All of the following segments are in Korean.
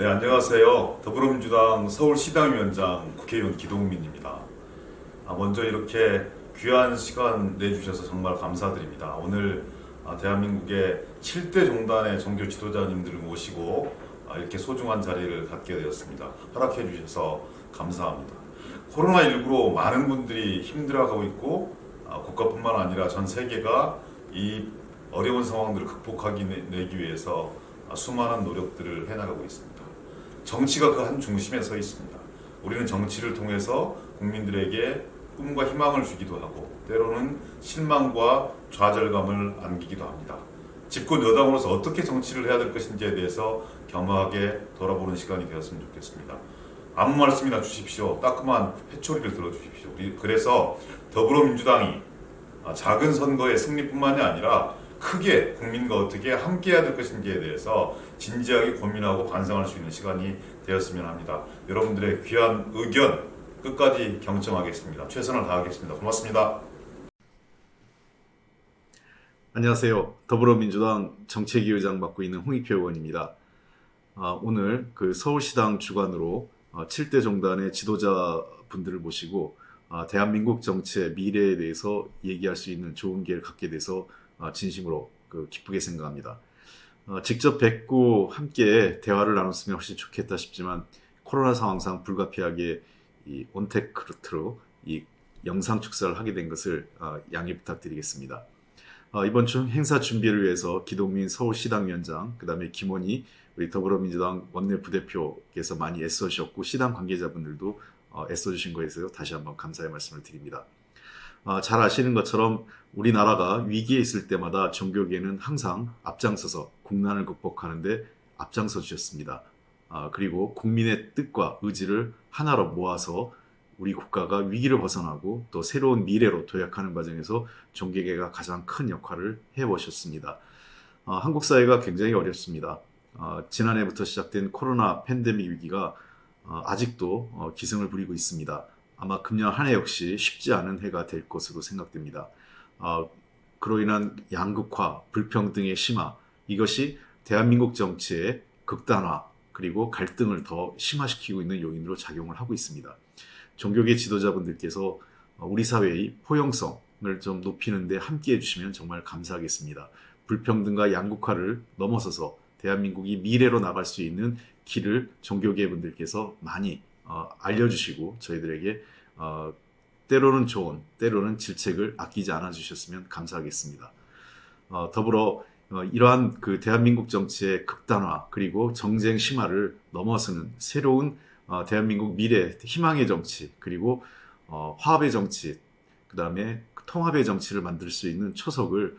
네, 안녕하세요. 더불어민주당 서울시당위원장 국회의원 기동민입니다. 먼저 이렇게 귀한 시간 내주셔서 정말 감사드립니다. 오늘 대한민국의 7대 종단의 종교 지도자님들을 모시고 이렇게 소중한 자리를 갖게 되었습니다. 허락해 주셔서 감사합니다. 코로나19로 많은 분들이 힘들어가고 있고 국가뿐만 아니라 전 세계가 이 어려운 상황들을 극복하기 위해서 수많은 노력들을 해나가고 있습니다. 정치가 그 한 중심에 서 있습니다. 우리는 정치를 통해서 국민들에게 꿈과 희망을 주기도 하고 때로는 실망과 좌절감을 안기기도 합니다. 집권 여당으로서 어떻게 정치를 해야 될 것인지에 대해서 겸허하게 돌아보는 시간이 되었으면 좋겠습니다. 아무 말씀이나 주십시오. 따끔한 회초리를 들어주십시오. 그래서 더불어민주당이 작은 선거의 승리뿐만이 아니라 크게 국민과 어떻게 함께 해야 될 것인지에 대해서 진지하게 고민하고 반성할 수 있는 시간이 되었으면 합니다. 여러분들의 귀한 의견 끝까지 경청하겠습니다. 최선을 다하겠습니다. 고맙습니다. 안녕하세요. 더불어민주당 정책위의장 맡고 있는 홍익표 의원입니다. 오늘 서울시당 주관으로 7대 종단의 지도자분들을 모시고 대한민국 정치의 미래에 대해서 얘기할 수 있는 좋은 기회를 갖게 돼서 진심으로 기쁘게 생각합니다. 직접 뵙고 함께 대화를 나눴으면 훨씬 좋겠다 싶지만 코로나 상황상 불가피하게 이 온테크루트로 이 영상 축사를 하게 된 것을 양해 부탁드리겠습니다. 이번 주 행사 준비를 위해서 기동민 서울시당위원장, 그 다음에 김원희 우리 더불어민주당 원내 부대표께서 많이 애써주셨고 시당 관계자분들도 애써주신 거에 대해서 다시 한번 감사의 말씀을 드립니다. 잘 아시는 것처럼 우리나라가 위기에 있을 때마다 종교계는 항상 앞장서서 국난을 극복하는 데 앞장서 주셨습니다. 그리고 국민의 뜻과 의지를 하나로 모아서 우리 국가가 위기를 벗어나고 또 새로운 미래로 도약하는 과정에서 종교계가 가장 큰 역할을 해보셨습니다. 한국 사회가 굉장히 어렵습니다. 지난해부터 시작된 코로나 팬데믹 위기가 아직도 기승을 부리고 있습니다. 아마 금년 한 해 역시 쉽지 않은 해가 될 것으로 생각됩니다. 그로 인한 양극화, 불평등의 심화, 이것이 대한민국 정치의 극단화 그리고 갈등을 더 심화시키고 있는 요인으로 작용을 하고 있습니다. 종교계 지도자분들께서 우리 사회의 포용성을 좀 높이는 데 함께 해주시면 정말 감사하겠습니다. 불평등과 양극화를 넘어서서 대한민국이 미래로 나갈 수 있는 길을 종교계 분들께서 많이 알려주시고 저희들에게 때로는 좋은, 때로는 질책을 아끼지 않아 주셨으면 감사하겠습니다. 더불어 이러한 대한민국 정치의 극단화 그리고 정쟁 심화를 넘어서는 새로운 대한민국 미래 희망의 정치 그리고 화합의 정치 그 다음에 통합의 정치를 만들 수 있는 초석을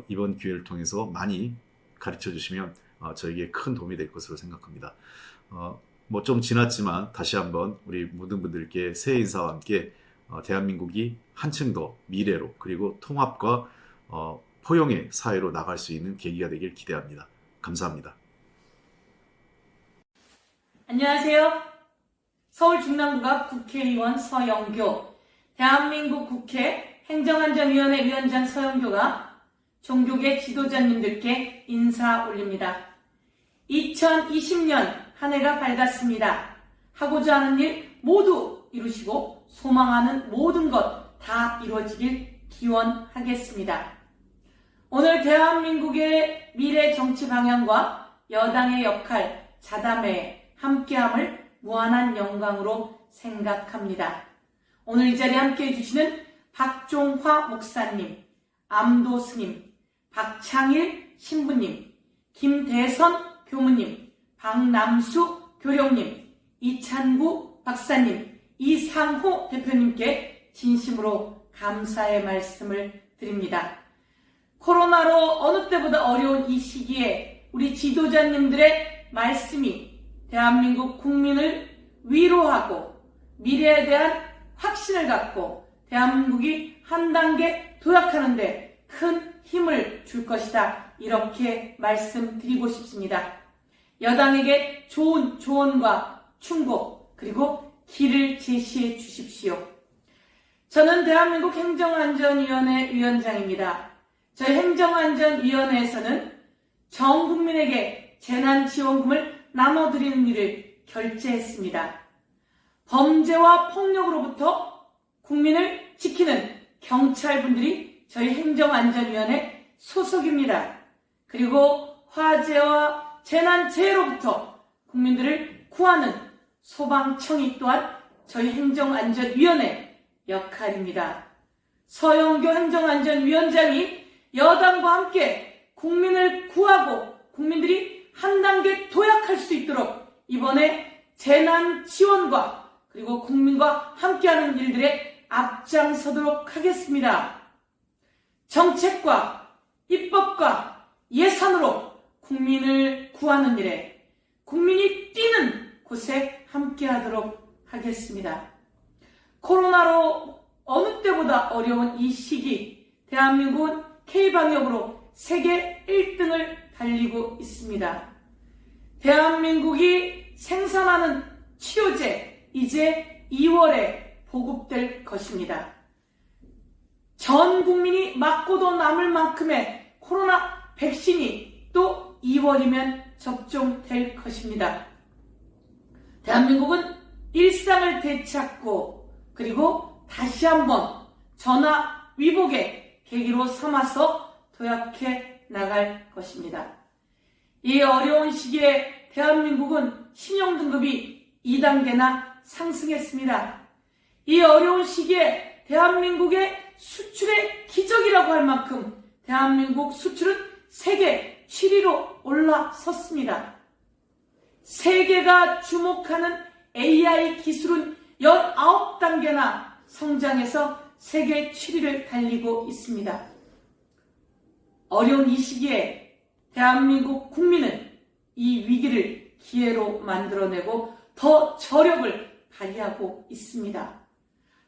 이번 기회를 통해서 많이 가르쳐 주시면 저에게 큰 도움이 될 것으로 생각합니다. 좀 지났지만 다시 한번 우리 모든 분들께 새해 인사와 함께 대한민국이 한층 더 미래로 그리고 통합과 포용의 사회로 나갈 수 있는 계기가 되길 기대합니다. 감사합니다. 안녕하세요. 서울 중랑구갑 국회의원 서영교, 대한민국 국회 행정안전위원회 위원장 서영교가 종교계 지도자님들께 인사 올립니다. 2020년 한 해가 밝았습니다. 하고자 하는 일 모두 이루시고 소망하는 모든 것 다 이루어지길 기원하겠습니다. 오늘 대한민국의 미래 정치 방향과 여당의 역할, 자담회, 함께함을 무한한 영광으로 생각합니다. 오늘 이 자리에 함께해 주시는 박종화 목사님, 암도 스님, 박창일 신부님, 김대선 교무님, 박남수 교령님, 이찬구 박사님, 이상호 대표님께 진심으로 감사의 말씀을 드립니다. 코로나로 어느 때보다 어려운 이 시기에 우리 지도자님들의 말씀이 대한민국 국민을 위로하고 미래에 대한 확신을 갖고 대한민국이 한 단계 도약하는 데 큰 힘을 줄 것이다. 이렇게 말씀드리고 싶습니다. 여당에게 좋은 조언과 충고 그리고 길을 제시해 주십시오. 저는 대한민국 행정안전위원회 위원장입니다. 저희 행정안전위원회에서는 전 국민에게 재난지원금을 나눠드리는 일을 결재했습니다. 범죄와 폭력으로부터 국민을 지키는 경찰분들이 저희 행정안전위원회 소속입니다. 그리고 화재와 재난재해로부터 국민들을 구하는 소방청이 또한 저희 행정안전위원회 역할입니다. 서영교 행정안전위원장이 여당과 함께 국민을 구하고 국민들이 한 단계 도약할 수 있도록 이번에 재난 지원과 그리고 국민과 함께하는 일들에 앞장서도록 하겠습니다. 정책과 입법과 예산으로 국민을 구하는 일에 국민이 뛰는 곳에 함께하도록 하겠습니다. 코로나로 어느 때보다 어려운 이 시기, 대한민국은 K방역으로 세계 1등을 달리고 있습니다. 대한민국이 생산하는 치료제 이제 2월에 보급될 것입니다. 전 국민이 맞고도 남을 만큼의 코로나 백신이 또 2월이면 접종될 것입니다. 대한민국은 일상을 되찾고 그리고 다시 한번 전화위복의 계기로 삼아서 도약해 나갈 것입니다. 이 어려운 시기에 대한민국은 신용등급이 2단계나 상승했습니다. 이 어려운 시기에 대한민국의 수출의 기적이라고 할 만큼 대한민국 수출은 세계 7위로 올라섰습니다. 세계가 주목하는 AI 기술은 19단계나 성장해서 세계 7위를 달리고 있습니다. 어려운 이 시기에 대한민국 국민은 이 위기를 기회로 만들어내고 더 저력을 발휘하고 있습니다.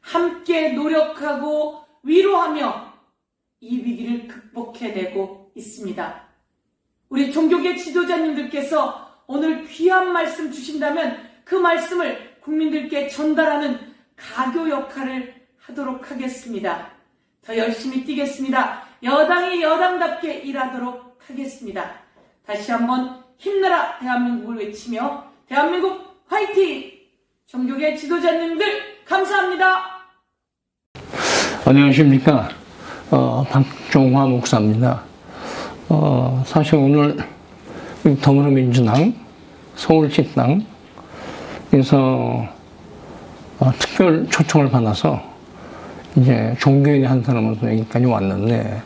함께 노력하고 위로하며 이 위기를 극복해내고 있습니다. 우리 종교계 지도자님들께서 오늘 귀한 말씀 주신다면 그 말씀을 국민들께 전달하는 가교 역할을 하도록 하겠습니다. 더 열심히 뛰겠습니다. 여당이 여당답게 일하도록 하겠습니다. 다시 한번 힘내라 대한민국을 외치며 대한민국 화이팅! 종교계 지도자님들 감사합니다. 안녕하십니까. 박종화 목사입니다. 사실 오늘 더불어민주당 서울시당에서 특별 초청을 받아서 이제 종교인의 한 사람으로서 여기까지 왔는데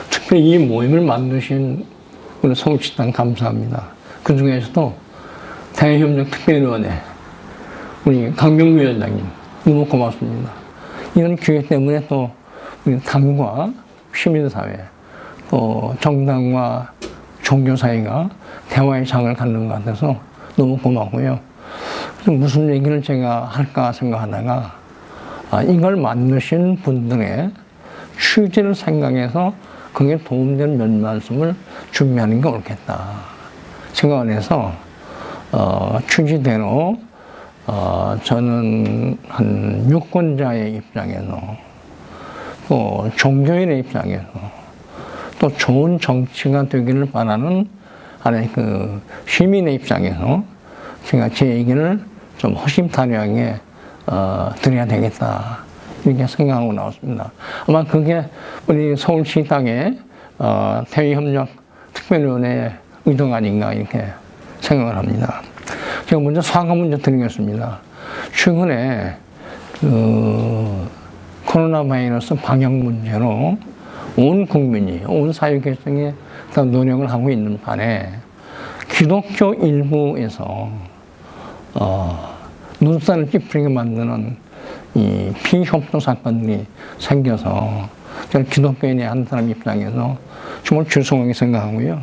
특별히 이 모임을 만드신 우리 서울시당 감사합니다. 그 중에서도 대협력특별위원회 우리 강병규 위원장님 너무 고맙습니다. 이런 기회 때문에 또 우리 당과 시민사회 또 정당과 종교사회가 대화의 장을 갖는 것 같아서 너무 고맙고요. 무슨 얘기를 제가 할까 생각하다가 이걸 만드신 분들의 취지를 생각해서 그게 도움되는 몇 말씀을 준비하는 게 옳겠다 생각을 해서 취지대로 저는 한 유권자의 입장에서 또 종교인의 입장에서 또 좋은 정치가 되기를 바라는 하나의 그 시민의 입장에서 제가 제 얘기를 좀 허심탄회하게 드려야 되겠다 이렇게 생각하고 나왔습니다. 아마 그게 우리 서울시당의 대의협력특별위원회의 의도가 아닌가 이렇게 생각을 합니다. 제가 먼저 사과 먼저 드리겠습니다. 최근에 코로나 바이러스 방역 문제로 온 국민이, 온 사회계층이 다 노력을 하고 있는 반에 기독교 일부에서 눈살을 찌푸리게 만드는 이 비협조 사건들이 생겨서 저는 기독교인의 한 사람 입장에서 정말 죄송하게 생각하고요.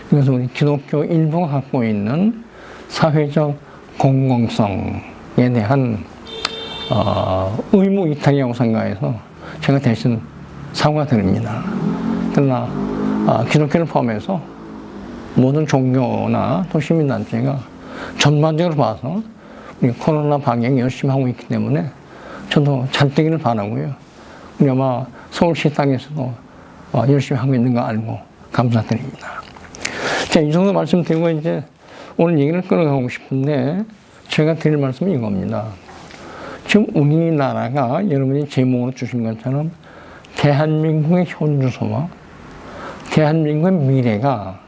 그래서 우리 기독교 일부가 갖고 있는 사회적 공공성에 대한 의무 이탈이라고 생각해서 제가 대신 사과드립니다. 그러나 기독교를 포함해서 모든 종교나 또 시민단체가 전반적으로 봐서 우리 코로나 방역 열심히 하고 있기 때문에 저도 잘 되기를 바라고요. 우리 아마 서울시당에서도 열심히 하고 있는 거 알고 감사드립니다. 자, 이 정도 말씀드리고 이제 오늘 얘기를 끌어가고 싶은데 제가 드릴 말씀은 이겁니다. 지금 우리나라가 여러분이 제목으로 주신 것처럼 대한민국의 현주소와 대한민국의 미래가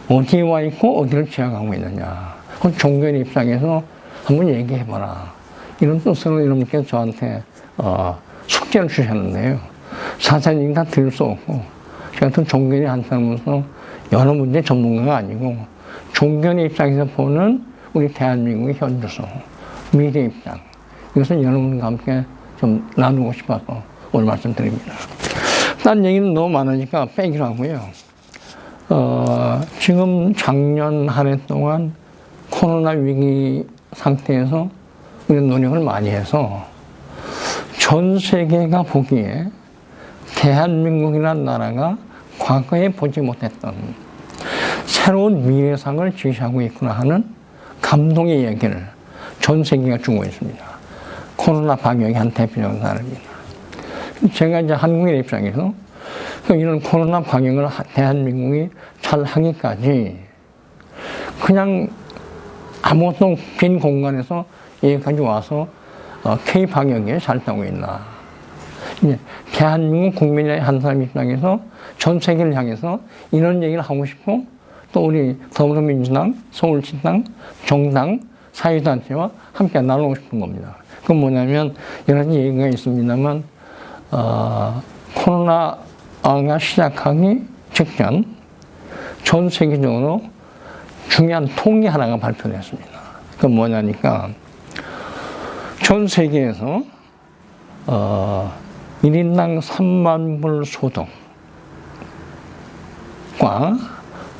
어디에 와 있고 어디를 지향하고 있느냐. 그 종교의 입장에서 한번 얘기해봐라. 이런 뜻으로 여러분께서 저한테 숙제를 주셨는데요. 자세히 다 들을 수 없고 제가 또 종교의 한 사람으로서 여러 문제 전문가가 아니고 종교의 입장에서 보는 우리 대한민국의 현주소, 미래 입장 이것을 여러분과 함께 좀 나누고 싶어서 오늘 말씀드립니다. 딴 얘기는 너무 많으니까 빼기로 하고요. 지금 작년 한 해 동안 코로나 위기 상태에서 우리가 노력을 많이 해서 전 세계가 보기에 대한민국이라는 나라가 과거에 보지 못했던 새로운 미래상을 제시하고 있구나 하는 감동의 얘기를 전 세계가 주고 있습니다. 코로나 방역이 한 대표적인 사례입니다. 제가 이제 한국인의 입장에서 이런 코로나 방역을 대한민국이 잘 하기까지 그냥 아무것도 빈 공간에서 여기까지 와서 K-방역에 잘 따고 있나. 이제 대한민국 국민의 한 사람 입장에서 전 세계를 향해서 이런 얘기를 하고 싶고 또 우리 더불어민주당, 서울시당, 정당, 사회단체와 함께 나누고 싶은 겁니다. 그건 뭐냐면 여러 가지 얘기가 있습니다만 코로나가 시작하기 직전 전 세계적으로 중요한 통계 하나가 발표됐습니다. 그건 뭐냐니까 전 세계에서 1인당 3만 불 소득과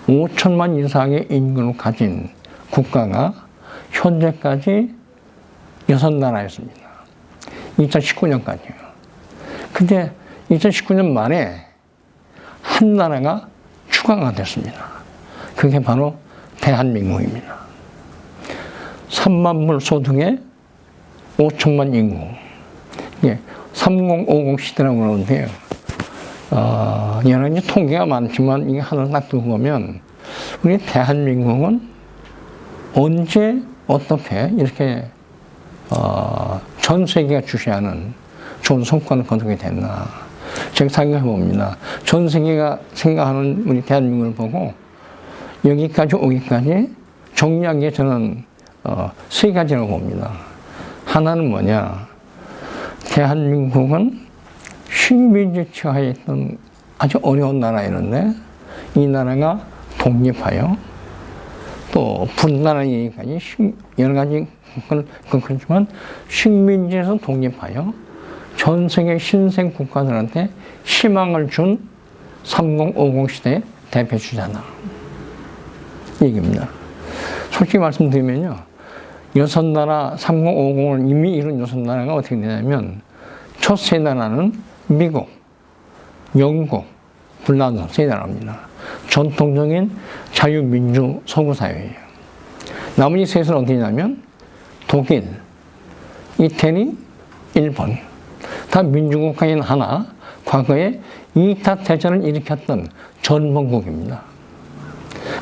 5천만 이상의 인구를 가진 국가가 현재까지 6나라였습니다. 2019년까지요. 근데 2019년 말에 한 나라가 추가가 됐습니다. 그게 바로 대한민국입니다. 3만 불 소득에 5천만 인구. 예, 3050 시대라고 그러는데요. 여러 가지 통계가 많지만 이게 하나 딱 두고 보면 우리 대한민국은 언제 어떻게 이렇게 전 세계가 주시하는 좋은 성과를 거두게 됐나. 제가 생각해 봅니다. 전 세계가 생각하는 우리 대한민국을 보고 여기까지 오기까지 정리하기에 저는 세 가지라고 봅니다. 하나는 뭐냐. 대한민국은 식민지 치하에 있던 아주 어려운 나라였는데 이 나라가 독립하여 또 분단한 얘기까지 여러 가지 그렇지만 식민지에서 독립하여 전 세계 신생 국가들한테 희망을 준 3050 시대의 대표 주자다. 얘기입니다. 솔직히 말씀드리면요. 6나라 3050을 이미 이룬 6나라가 어떻게 되냐면 첫 세 나라는 미국, 영국, 불란서 세 나라입니다. 전통적인 자유민주 서구사회예요. 나머지 셋은 어디냐면 독일, 이태리, 일본. 다 민주국가인 하나, 과거에 2차 대전을 일으켰던 전범국입니다.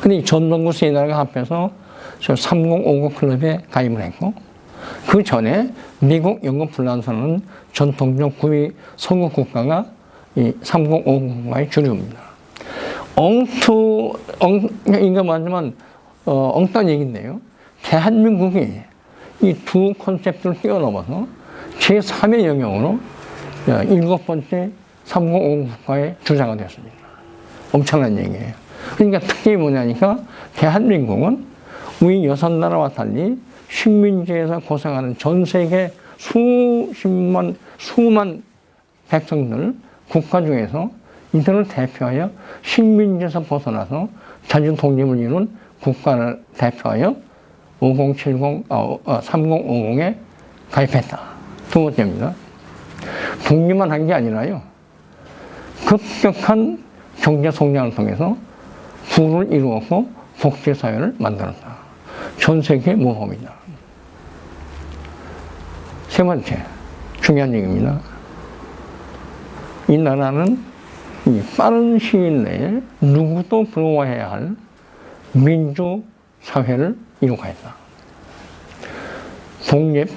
근데 이 전범국 세 나라가 합해서 저 3050 클럽에 가입을 했고, 그 전에 미국, 영국, 불란서는 전통적 구미 서구 국가가 이 3050 국가의 주류입니다. 이거 맞지만, 엉뚱한 얘기인데요. 대한민국이 이 두 컨셉트를 뛰어넘어서 제3의 영역으로 7번째 3050 국가의 주자가 되었습니다. 엄청난 얘기예요. 그러니까 특징이 뭐냐니까 대한민국은 우리 6나라와 달리 식민지에서 고생하는 전 세계 수만 백성들, 국가 중에서 이들을 대표하여 식민지에서 벗어나서 자주 독립을 이룬 국가를 대표하여 3050에 가입했다. 두 번째입니다. 독립만 한 게 아니라요. 급격한 경제 성장을 통해서 부를 이루었고 복지사회를 만들었다. 전 세계 모범이다. 세 번째, 중요한 얘기입니다. 이 나라는 이 빠른 시일 내에 누구도 부러워해야 할 민주 사회를 이룩하였다. 독립,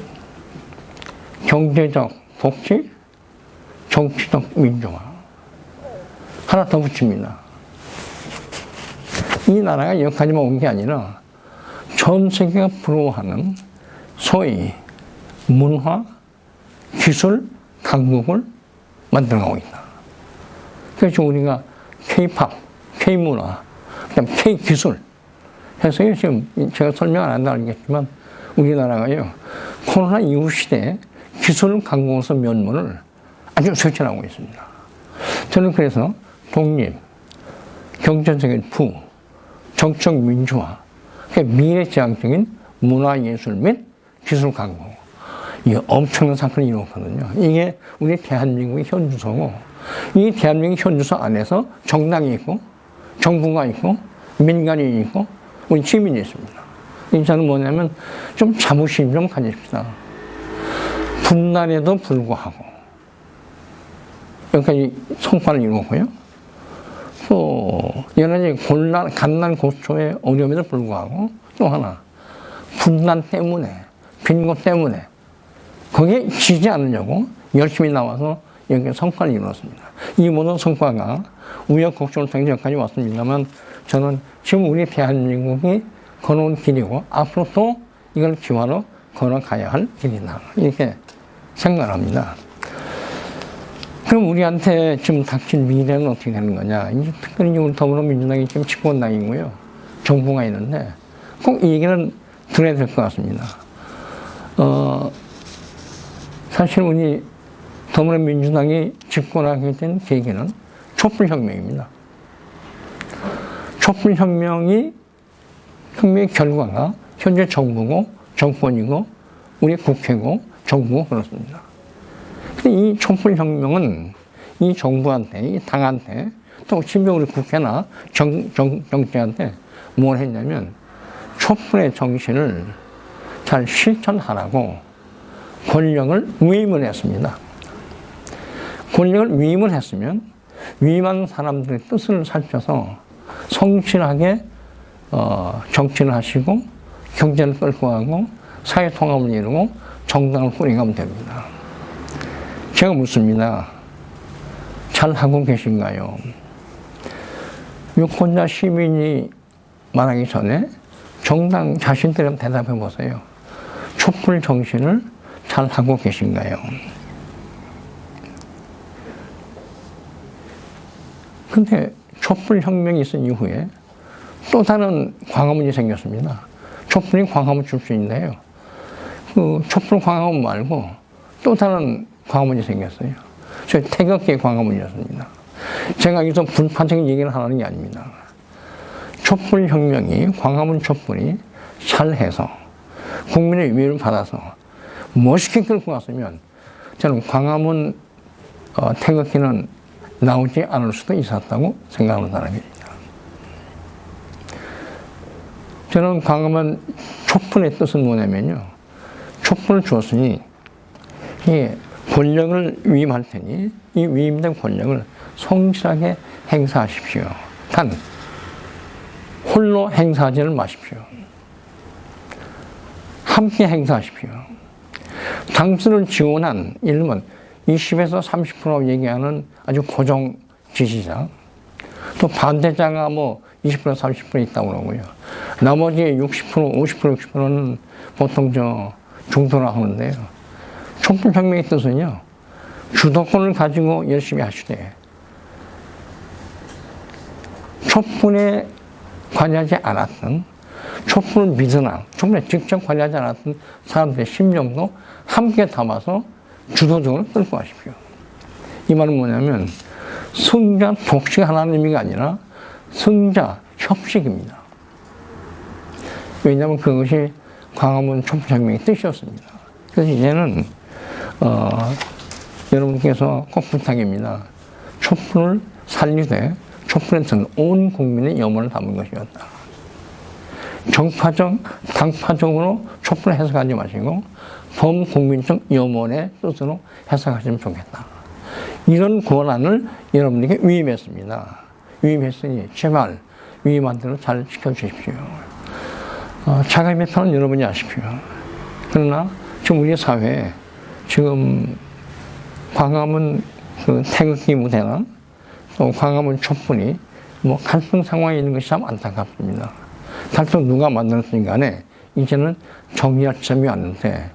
경제적 복지, 정치적 민주화. 하나 더 붙입니다. 이 나라가 여기까지만 온 게 아니라 전 세계가 부러워하는 소위 문화, 기술 강국을 만들어가고 있다. 그래서 우리가 K-팝, K-문화, 그다음 K-기술 해서 지금 제가 설명 안 한다 알겠지만 우리나라가요 코로나 이후 시대에 기술 강국으로서 면모를 아주 쇄신하고 있습니다. 저는 그래서 독립, 경제적인 부, 정책 민주화, 미래지향적인 문화예술 및 기술 강국. 이게 엄청난 사건을 이루었거든요. 이게 우리 대한민국의 현주소고, 이 대한민국 현주소 안에서 정당이 있고, 정부가 있고, 민간이 있고, 우리 시민이 있습니다. 저는 뭐냐면 좀 자부심 좀 가집시다. 분단에도 불구하고 여기까지 성과를 이루었고요. 또 여러 가지 갓난 고초의 어려움에도 불구하고 또 하나 분단 때문에 빈곤 때문에 거기에 지지 않으려고 열심히 나와서 여기 성과를 이루었습니다. 이 모든 성과가 우여곡절을 통해서 여기까지 왔습니다만 저는 지금 우리 대한민국이 걸어온 길이고 앞으로 또 이걸 기화로 걸어가야 할 길이다. 이렇게 생각합니다. 그럼 우리한테 지금 닥친 미래는 어떻게 되는 거냐. 이제 특별히 우리 더불어민주당이 지금 집권당이고요. 정부가 있는데 꼭 이 얘기는 들어야 될 것 같습니다. 사실 우리 더불어민주당이 집권하게 된 계기는 촛불혁명입니다. 촛불혁명의 결과가 현재 정부고 정권이고 우리 국회고 정부고 그렇습니다. 근데 이 촛불혁명은 이 정부한테, 이 당한테, 또 심지어 우리 국회나 정치한테 뭘 했냐면 촛불의 정신을 잘 실천하라고 권력을 위임을 했습니다. 권력을 위임을 했으면 위임한 사람들의 뜻을 살펴서 성실하게 정치를 하시고 경제를 끌고 가고 사회 통합을 이루고 정당을 꾸려가면 됩니다. 제가 묻습니다. 잘 하고 계신가요? 유권자 시민이 말하기 전에 정당 자신들이 한번 대답해 보세요. 촛불 정신을 잘 하고 계신가요? 근데 촛불 혁명이 있은 이후에 또 다른 광화문이 생겼습니다. 촛불이 광화문 출신인데요. 그 촛불 광화문 말고 또 다른 광화문이 생겼어요. 저희 태극기 광화문이었습니다. 제가 여기서 분파적인 얘기를 하는 게 아닙니다. 촛불 혁명이 광화문 촛불이 잘해서 국민의 위를 받아서 멋있게 끌고 갔으면 저는 광화문 태극기는 나오지 않을 수도 있었다고 생각하는 사람입니다. 저는 광화문 촛불의 뜻은 뭐냐면요. 촛불을 주었으니 이 권력을 위임할 테니 이 위임된 권력을 성실하게 행사하십시오. 단 홀로 행사하지는 마십시오. 함께 행사하십시오. 당신을 지원한 일본 20에서 30% 얘기하는 아주 고정 지지자, 또 반대자가 뭐 20% 30% 있다고 그러고요. 나머지 60%, 50%, 60%는 보통 중도라 하는데요. 촛불혁명의 뜻은요, 주도권을 가지고 열심히 하시되 촛불에 관여하지 않았던, 촛불을 믿으나 촛불에 직접 관여하지 않았던 사람들의 심정도 함께 담아서 주도적으로 끌고 가십시오. 이 말은 뭐냐면 승자 독식 하나는 의미가 아니라 승자 협식입니다. 왜냐하면 그것이 광화문 촛불혁명의 뜻이었습니다. 그래서 이제는 여러분께서 꼭 부탁입니다. 촛불을 살리되 촛불에서는 온 국민의 염원을 담은 것이었다. 정파적, 당파적으로 촛불을 해석하지 마시고 범국민적 염원의 뜻으로 해석하시면 좋겠다. 이런 권한을 여러분에게 위임했습니다. 위임했으니 제발 위임한 대로 잘 지켜주십시오. 자가 비판은 여러분이 아십시오. 그러나 지금 우리 사회에 지금 광화문 그 태극기 무대나 또 광화문 촛불이 뭐 갈등 상황에 있는 것이 참 안타깝습니다. 갈등 누가 만들었든 간에 이제는 정리할 점이 왔는데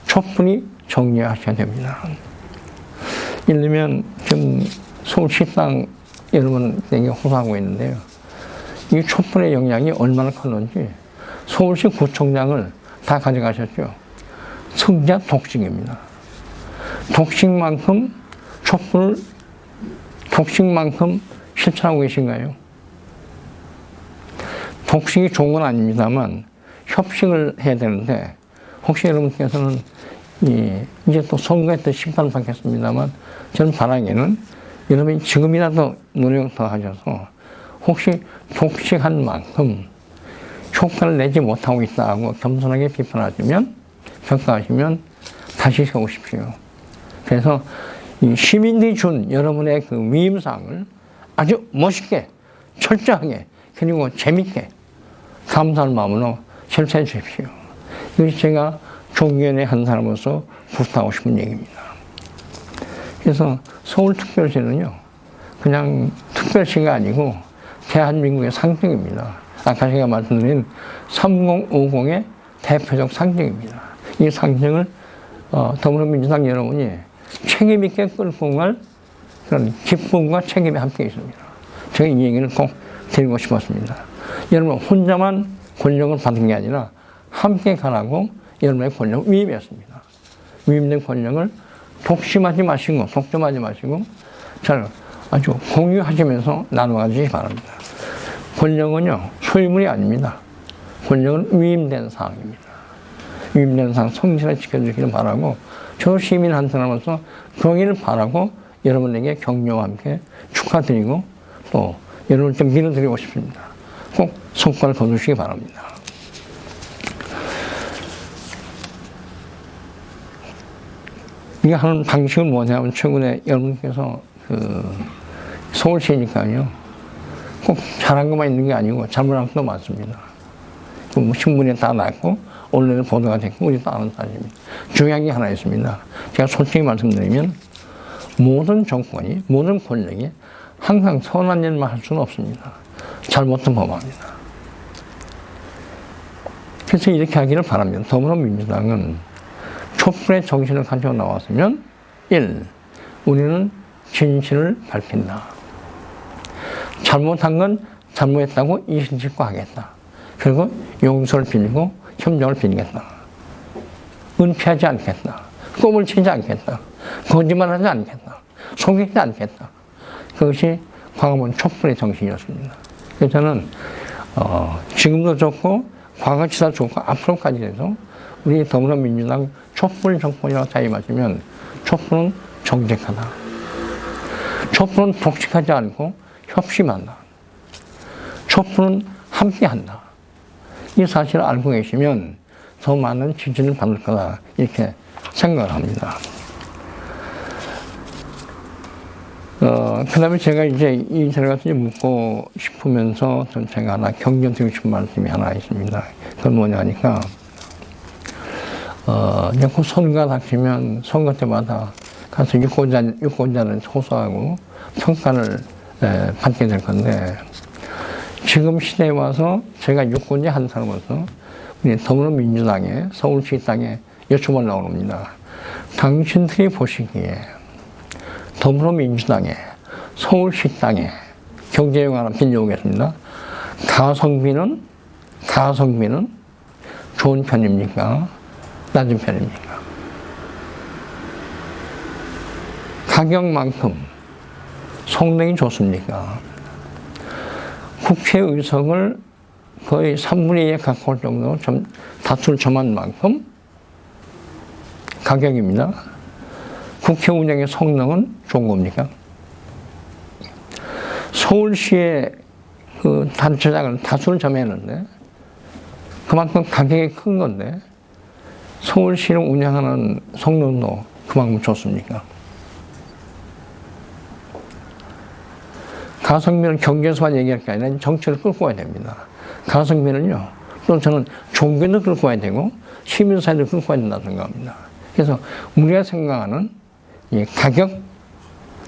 촛불이 정리하셔야 됩니다. 예를 들면 지금 서울시당 여러분에게 호소하고 있는데요. 이 촛불의 영향이 얼마나 컸는지 서울시 구청장을 다 가져가셨죠. 승자 독식입니다. 독식만큼 촛불을 독식만큼 실천하고 계신가요? 독식이 좋은 건 아닙니다만 협식을 해야 되는데 혹시 여러분께서는 이제 또 선거에 또 심판을 받겠습니다만 저는 바라기에는 여러분이 지금이라도 노력 더 하셔서 혹시 독식한 만큼 효과를 내지 못하고 있다고 겸손하게 비판하시면 평가하시면 다시 세우십시오. 그래서 이 시민들이 준 여러분의 그 위임사항을 아주 멋있게 철저하게 그리고 재밌게 감사할 마음으로 실천해 주십시오. 이것이 제가 종교연의 한 사람으로서 부탁하고 싶은 얘기입니다. 그래서 서울특별시는요, 그냥 특별시가 아니고 대한민국의 상징입니다. 아까 제가 말씀드린 3050의 대표적 상징입니다. 이 상징을 더불어민주당 여러분이 책임있게 끌고 갈 그런 기쁨과 책임이 함께 있습니다. 제가 이 얘기를 꼭 드리고 싶었습니다. 여러분 혼자만 권력을 받은 게 아니라 함께 가라고 여러분의 권력을 위임했습니다. 위임된 권력을 독점하지 마시고 잘 아주 공유하시면서 나눠가시기 바랍니다. 권력은요 소유물이 아닙니다. 권력은 위임된 사항입니다. 위임된 사항 성실하게 지켜주기를 바라고 저 시민 한 사람으로서 그러기를 바라고 여러분에게 격려와 함께 축하드리고 또 여러분을 좀 밀어드리고 싶습니다. 꼭 성과를 거두시기 바랍니다. 이게 하는 방식은 뭐냐면 최근에 여러분께서 서울시니까요 꼭 잘한 것만 있는 게 아니고 잘못한 것도 많습니다. 뭐 신문에 다 났고 언론에 보도가 됐고 우리도 아는 사실입니다. 중요한 게 하나 있습니다. 제가 솔직히 말씀드리면 모든 정권이 모든 권력이 항상 선한 일만 할 수는 없습니다. 잘못은 범합니다. 그래서 이렇게 하기를 바랍니다. 더불어민주당은 촛불의 정신을 가지고 나왔으면 1. 우리는 진실을 밝힌다. 잘못한 건 잘못했다고 이실직고 하겠다. 그리고 용서를 빌고 협력을 빌겠다. 은폐하지 않겠다. 꼼을 치지 않겠다. 거짓말하지 않겠다. 속이지 않겠다. 그것이 광화문 촛불의 정신이었습니다. 그래서 저는 지금도 좋고 과거치도 좋고 앞으로까지 해서 우리 더불어민주당 촛불 정권이라고 자임하시면 촛불은 정직하다. 촛불은 독식하지 않고 협심한다. 촛불은 함께한다. 이 사실을 알고 계시면 더 많은 지지를 받을 거다 이렇게 생각을 합니다. 그 다음에 제가 이제 이 자리에 묻고 싶으면서 제가 하나 경견드리고 싶은 말씀이 하나 있습니다. 그건 뭐냐 하니까 자꾸 선거가 닥치면 선거 때마다 가서 유권자를 호소하고 평가를 받게 될 건데 지금 시대에 와서 제가 유권자 한 사람으로서 우리 더불어민주당의 서울시 땅에 여쭤보려고 합니다. 당신들이 보시기에 더불어민주당의 서울시 땅에 경제용 하나 빌려오겠습니다. 가성비는 좋은 편입니까? 낮은 편입니까? 가격만큼 성능이 좋습니까? 국회의석을 거의 3분의 2에 가까울 정도로 다툴 점한 만큼 가격입니다. 국회 운영의 성능은 좋은 겁니까? 서울시의 그 단체장을 다수를 점했는데 그만큼 가격이 큰 건데 서울시를 운영하는 성능도 그만큼 좋습니까? 가성비는 경제에서만 얘기할 게 아니라 정치를 끌고 가야 됩니다. 가성비는요, 또 저는 종교도 끌고 와야 되고 시민사회도 끌고 와야 된다고 생각합니다. 그래서 우리가 생각하는 이 가격,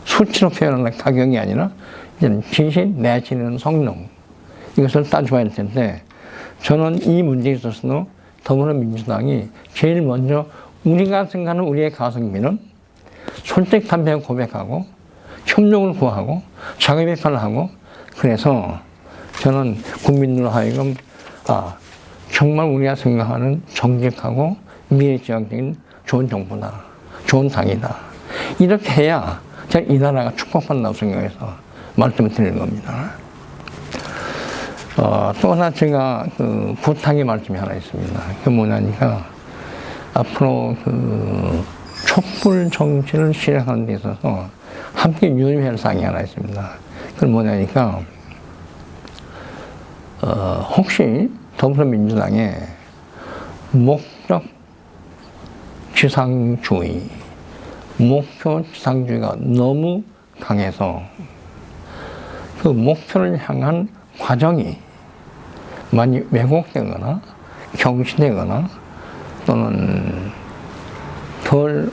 수치로 표현하는 가격이 아니라 이제는 진실 내지는 성능, 이것을 따져봐야 할 텐데, 저는 이 문제에 있어서도 더불어민주당이 제일 먼저 우리가 생각하는 우리의 가성비는 솔직 담대하게 고백하고 협력을 구하고 자기 비판을 하고, 그래서 저는 국민들로 하여금 정말 우리가 생각하는 정직하고 미래지향적인 좋은 정부다, 좋은 당이다, 이렇게 해야 이 나라가 축복받는다고 생각해서 말씀을 드리는 겁니다. 또 하나 제가 부탁의 말씀이 하나 있습니다. 그게 뭐냐니까, 앞으로 촛불 정치를 실행하는 데 있어서 함께 유념해야 할 사항이 하나 있습니다. 그건 뭐냐니까, 혹시 더불어민주당의 목적 지상주의, 목표 지상주의가 너무 강해서 그 목표를 향한 과정이 많이 왜곡되거나 경시되거나 또는 덜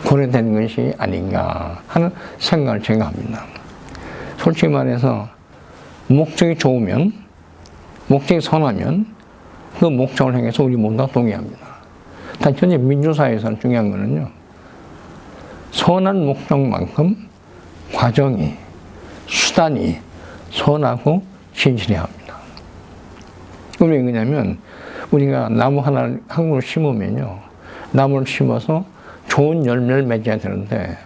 고려된 것이 아닌가 하는 생각을 제가 합니다. 솔직히 말해서 목적이 좋으면, 목적이 선하면 그 목적을 향해서 우리 모두 다 동의합니다. 단지 민주사회에서 중요한 거는요, 선한 목적만큼 과정이, 수단이 선하고 진실해야 합니다. 왜 그러냐면, 우리가 나무 하나를 한 그루 심으면요, 나무를 심어서 좋은 열매를 맺어야 되는데,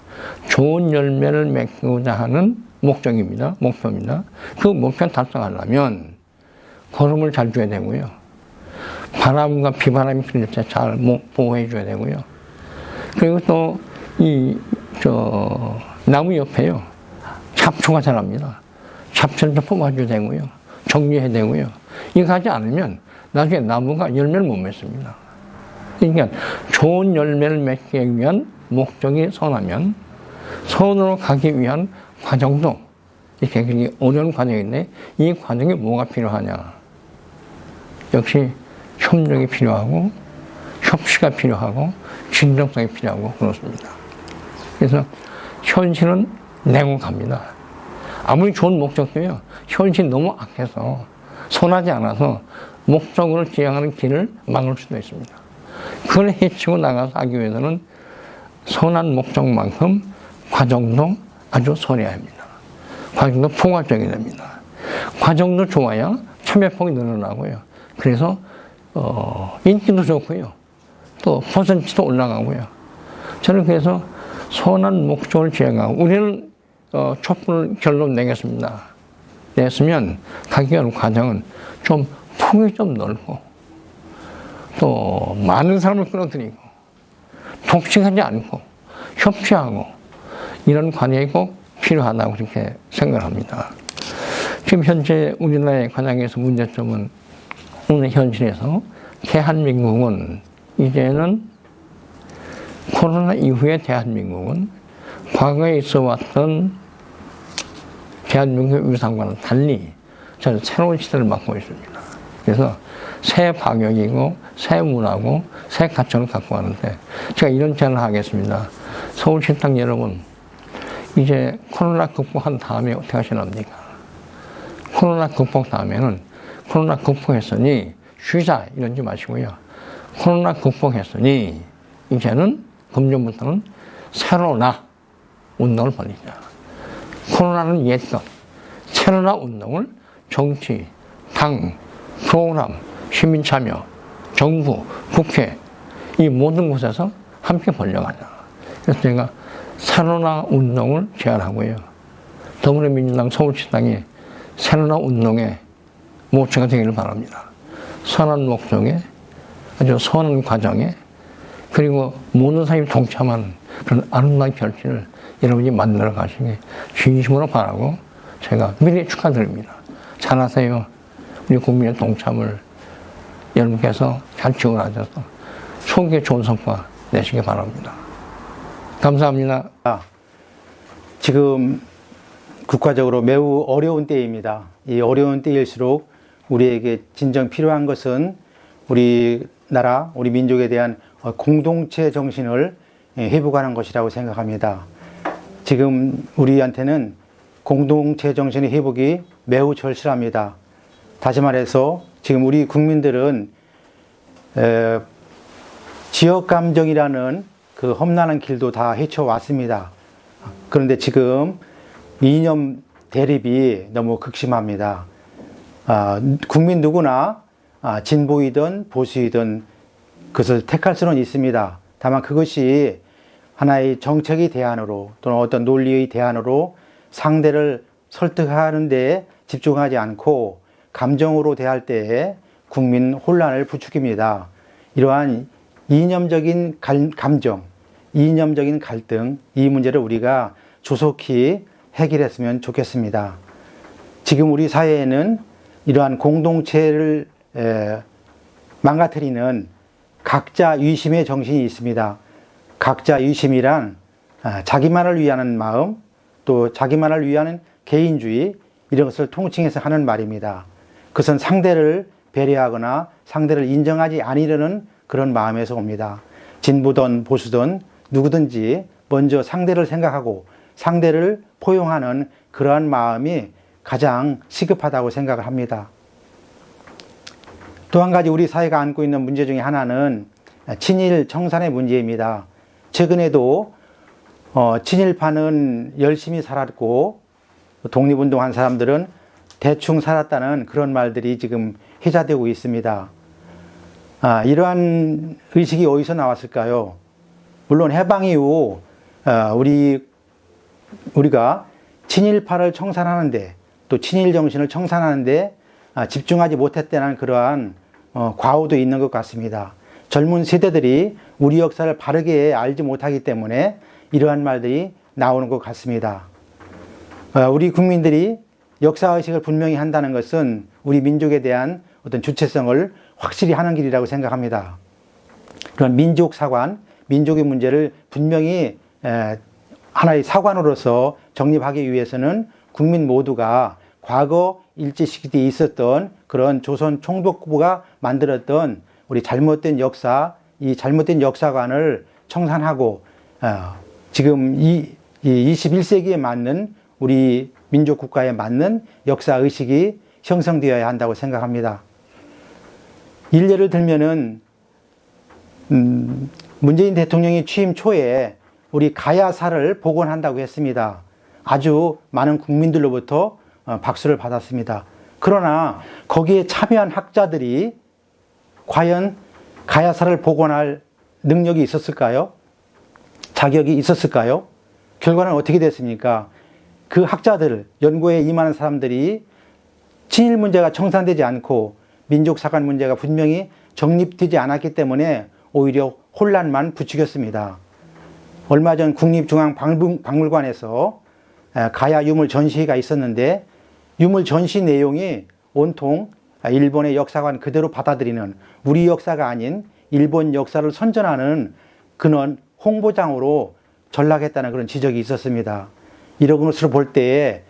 좋은 열매를 맺고자 하는 목적입니다. 목표입니다. 그 목표를 달성하려면 거름을 잘 줘야 되고요, 바람과 비바람이 필 때 잘 보호해 줘야 되고요, 그리고 또 나무 옆에요, 잡초가 자랍니다. 잡초를 좀 뽑아줘야 되고요, 정리해야 되고요. 이거 하지 않으면 나중에 나무가 열매를 못 맺습니다. 그러니까 좋은 열매를 맺기 위한 목적이 선하면 선으로 가기 위한 과정도 이렇게 굉장히 어려운 과정인데, 이 과정에 뭐가 필요하냐? 역시 협력이 필요하고 협치가 필요하고 진정성이 필요하고 그렇습니다. 그래서 현실은 내고 갑니다. 아무리 좋은 목적도요, 현실이 너무 악해서 선하지 않아서 목적으로 지향하는 길을 막을 수도 있습니다. 그걸 해치고 나가서 하기 위해서는 선한 목적만큼 과정도 아주 선해야 합니다. 과정도 포괄적이 됩니다. 과정도 좋아야 참여폭이 늘어나고요. 그래서 인기도 좋고요, 또 퍼센트도 올라가고요. 저는 그래서 선한 목적을 지향하고, 우리는 촛불 결론 내겠습니다. 냈으면 가기 위한 과정은 좀 폭이 좀 넓고, 또 많은 사람을 끌어들이고, 독식하지 않고 협치하고, 이런 관계가 꼭 필요하다고 그렇게 생각합니다. 지금 현재 우리나라의 관행에서 문제점은, 오늘 현실에서 대한민국은 이제는 코로나 이후의 대한민국은 과거에 있어 왔던 대한민국의 위상과는 달리 저는 새로운 시대를 맞고 있습니다. 그래서 새 방역이고 새 문화고 새 가치를 갖고 가는데, 제가 이런 제안을 하겠습니다. 서울시당 여러분, 이제 코로나 극복한 다음에 어떻게 하시랍니까? 코로나 극복 다음에는 코로나 극복했으니 쉬자 이러지 마시고요, 코로나 극복했으니 이제는 금년부터는 새로나 운동을 벌이자. 코로나는 옛것, 새로나 운동을 정치, 당, 프로그램, 시민참여, 정부, 국회, 이 모든 곳에서 함께 벌려가자. 그래서 제가 새로나 운동을 제안하고요, 더불어민주당 서울시당이 새로나 운동의 모체가 되기를 바랍니다. 선한 목적에, 아주 선한 과정에, 그리고 모든 사람이 동참하는 그런 아름다운 결실을 여러분이 만들어 가시기 진심으로 바라고, 제가 미리 축하드립니다. 잘하세요. 우리 국민의 동참을 여러분께서 잘 지원하셔서 총기에 좋은 성과 내시기 바랍니다. 감사합니다. 지금 국가적으로 매우 어려운 때입니다. 이 어려운 때일수록 우리에게 진정 필요한 것은 우리나라, 우리 민족에 대한 공동체 정신을 회복하는 것이라고 생각합니다. 지금 우리한테는 공동체 정신의 회복이 매우 절실합니다. 다시 말해서 지금 우리 국민들은 지역 감정이라는 그 험난한 길도 다 헤쳐왔습니다. 그런데 지금 이념 대립이 너무 극심합니다. 국민 누구나 진보이든 보수이든 그것을 택할 수는 있습니다. 다만 그것이 하나의 정책의 대안으로 또는 어떤 논리의 대안으로 상대를 설득하는 데 집중하지 않고 감정으로 대할 때에 국민 혼란을 부추깁니다. 이러한 이념적인 감정, 이념적인 갈등, 이 문제를 우리가 조속히 해결했으면 좋겠습니다. 지금 우리 사회에는 이러한 공동체를 망가뜨리는 각자 위심의 정신이 있습니다. 각자 위심이란 자기만을 위하는 마음, 또 자기만을 위하는 개인주의, 이런 것을 통칭해서 하는 말입니다. 그것은 상대를 배려하거나 상대를 인정하지 않으려는 그런 마음에서 옵니다. 진보든 보수든 누구든지 먼저 상대를 생각하고 상대를 포용하는 그러한 마음이 가장 시급하다고 생각을 합니다. 또 한 가지 우리 사회가 안고 있는 문제 중에 하나는 친일 청산의 문제입니다. 최근에도 친일파는 열심히 살았고 독립운동한 사람들은 대충 살았다는 그런 말들이 지금 회자되고 있습니다. 이러한 의식이 어디서 나왔을까요? 물론 해방 이후 우리가 친일파를 청산하는데 또 친일 정신을 청산하는데 집중하지 못했다는 그러한 과오도 있는 것 같습니다. 젊은 세대들이 우리 역사를 바르게 알지 못하기 때문에 이러한 말들이 나오는 것 같습니다. 우리 국민들이 역사의식을 분명히 한다는 것은 우리 민족에 대한 어떤 주체성을 확실히 하는 길이라고 생각합니다. 그런 민족 사관, 민족의 문제를 분명히 하나의 사관으로서 정립하기 위해서는 국민 모두가 과거 일제시기에 있었던 그런 조선 총독부가 만들었던 우리 잘못된 역사, 이 잘못된 역사관을 청산하고 지금 이 21세기에 맞는 우리 민족 국가에 맞는 역사의식이 형성되어야 한다고 생각합니다. 일례를 들면은 문재인 대통령이 취임 초에 우리 가야사를 복원한다고 했습니다. 아주 많은 국민들로부터 박수를 받았습니다. 그러나 거기에 참여한 학자들이 과연 가야사를 복원할 능력이 있었을까요? 자격이 있었을까요? 결과는 어떻게 됐습니까? 그 학자들, 연구에 임하는 사람들이 친일 문제가 청산되지 않고 민족사관 문제가 분명히 정립되지 않았기 때문에 오히려 혼란만 부추겼습니다. 얼마 전 국립중앙박물관에서 가야 유물 전시회가 있었는데 유물 전시 내용이 온통 일본의 역사관 그대로 받아들이는 우리 역사가 아닌 일본 역사를 선전하는 그런 홍보장으로 전락했다는 그런 지적이 있었습니다. 이런 것을 볼 때에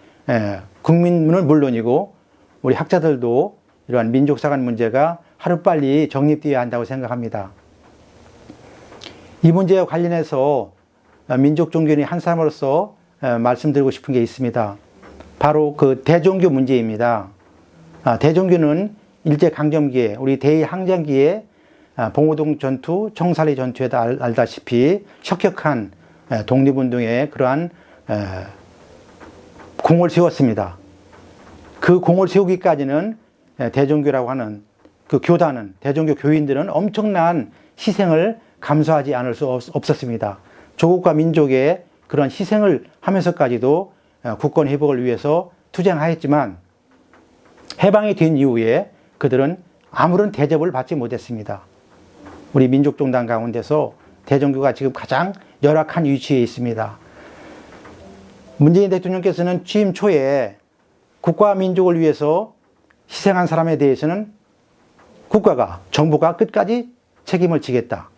국민은 물론이고 우리 학자들도 이러한 민족사관 문제가 하루빨리 정립되어야 한다고 생각합니다. 이 문제와 관련해서 민족종교인의 한 사람으로서 말씀드리고 싶은 게 있습니다. 바로 그 대종교 문제입니다. 대종교는 일제강점기에 우리 대항전기에 봉오동 전투, 청산리 전투에도 알다시피 혁혁한 독립운동에 그러한 공을 세웠습니다. 그 공을 세우기까지는 대종교라고 하는 그 교단은, 대종교 교인들은 엄청난 희생을 감수하지 않을 수 없었습니다. 조국과 민족의 그런 희생을 하면서까지도 국권 회복을 위해서 투쟁하였지만 해방이 된 이후에 그들은 아무런 대접을 받지 못했습니다. 우리 민족종단 가운데서 대종교가 지금 가장 열악한 위치에 있습니다. 문재인 대통령께서는 취임 초에 국가와 민족을 위해서 희생한 사람에 대해서는 국가가, 정부가 끝까지 책임을 지겠다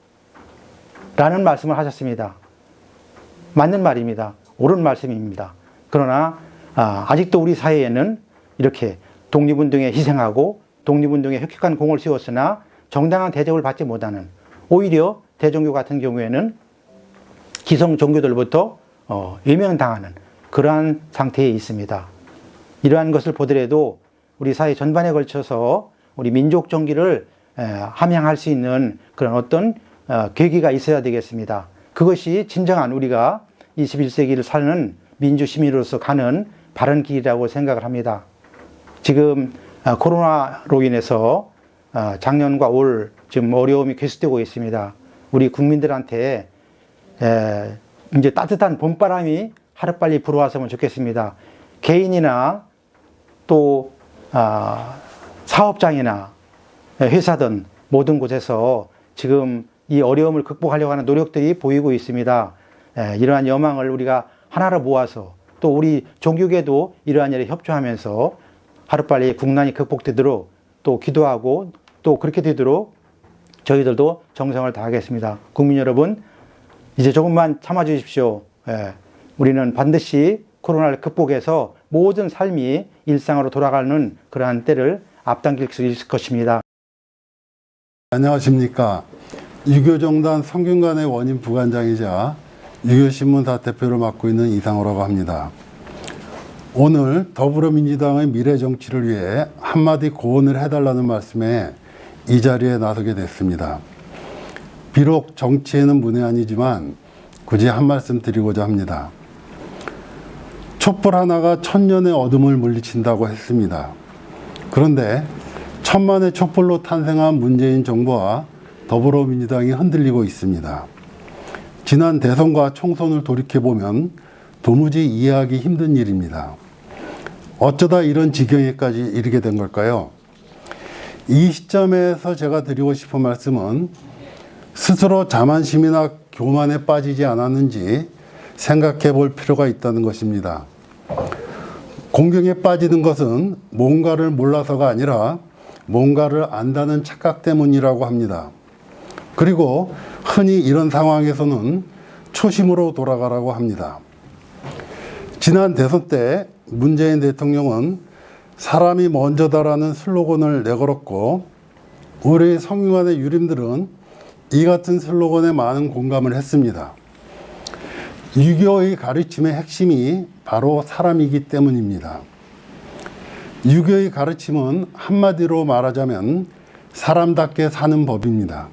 라는 말씀을 하셨습니다. 맞는 말입니다. 옳은 말씀입니다. 그러나 아직도 우리 사회에는 이렇게 독립운동에 희생하고 독립운동에 혁혁한 공을 세웠으나 정당한 대접을 받지 못하는, 오히려 대종교 같은 경우에는 기성 종교들부터 외면당하는 그러한 상태에 있습니다. 이러한 것을 보더라도 우리 사회 전반에 걸쳐서 우리 민족 정기를 함양할 수 있는 그런 어떤 계기가 있어야 되겠습니다. 그것이 진정한 우리가 21세기를 사는 민주시민으로서 가는 바른 길이라고 생각을 합니다. 지금 코로나로 인해서 작년과 올 지금 어려움이 계속되고 있습니다. 우리 국민들한테 이제 따뜻한 봄바람이 하루빨리 불어왔으면 좋겠습니다. 개인이나 또 사업장이나 회사든 모든 곳에서 지금 이 어려움을 극복하려고 하는 노력들이 보이고 있습니다. 이러한 여망을 우리가 하나로 모아서 또 우리 종교계도 이러한 일에 협조하면서 하루빨리 국난이 극복되도록 또 기도하고 또 그렇게 되도록 저희들도 정성을 다하겠습니다. 국민 여러분, 이제 조금만 참아주십시오. 우리는 반드시 코로나를 극복해서 모든 삶이 일상으로 돌아가는 그러한 때를 앞당길 수 있을 것입니다. 안녕하십니까. 유교정단 성균관의 원임 부관장이자 유교신문사 대표를 맡고 있는 이상호라고 합니다. 오늘 더불어민주당의 미래 정치를 위해 한마디 고언을 해달라는 말씀에 이 자리에 나서게 됐습니다. 비록 정치에는 문외한이지만 굳이 한 말씀 드리고자 합니다. 촛불 하나가 천년의 어둠을 물리친다고 했습니다. 그런데 천만의 촛불로 탄생한 문재인 정부와 더불어민주당이 흔들리고 있습니다. 지난 대선과 총선을 돌이켜보면 도무지 이해하기 힘든 일입니다. 어쩌다 이런 지경에까지 이르게 된 걸까요? 이 시점에서 제가 드리고 싶은 말씀은 스스로 자만심이나 교만에 빠지지 않았는지 생각해 볼 필요가 있다는 것입니다. 공경에 빠지는 것은 뭔가를 몰라서가 아니라 뭔가를 안다는 착각 때문이라고 합니다. 그리고 흔히 이런 상황에서는 초심으로 돌아가라고 합니다. 지난 대선 때 문재인 대통령은 사람이 먼저다라는 슬로건을 내걸었고 우리 성균관의 유림들은 이 같은 슬로건에 많은 공감을 했습니다. 유교의 가르침의 핵심이 바로 사람이기 때문입니다. 유교의 가르침은 한마디로 말하자면 사람답게 사는 법입니다.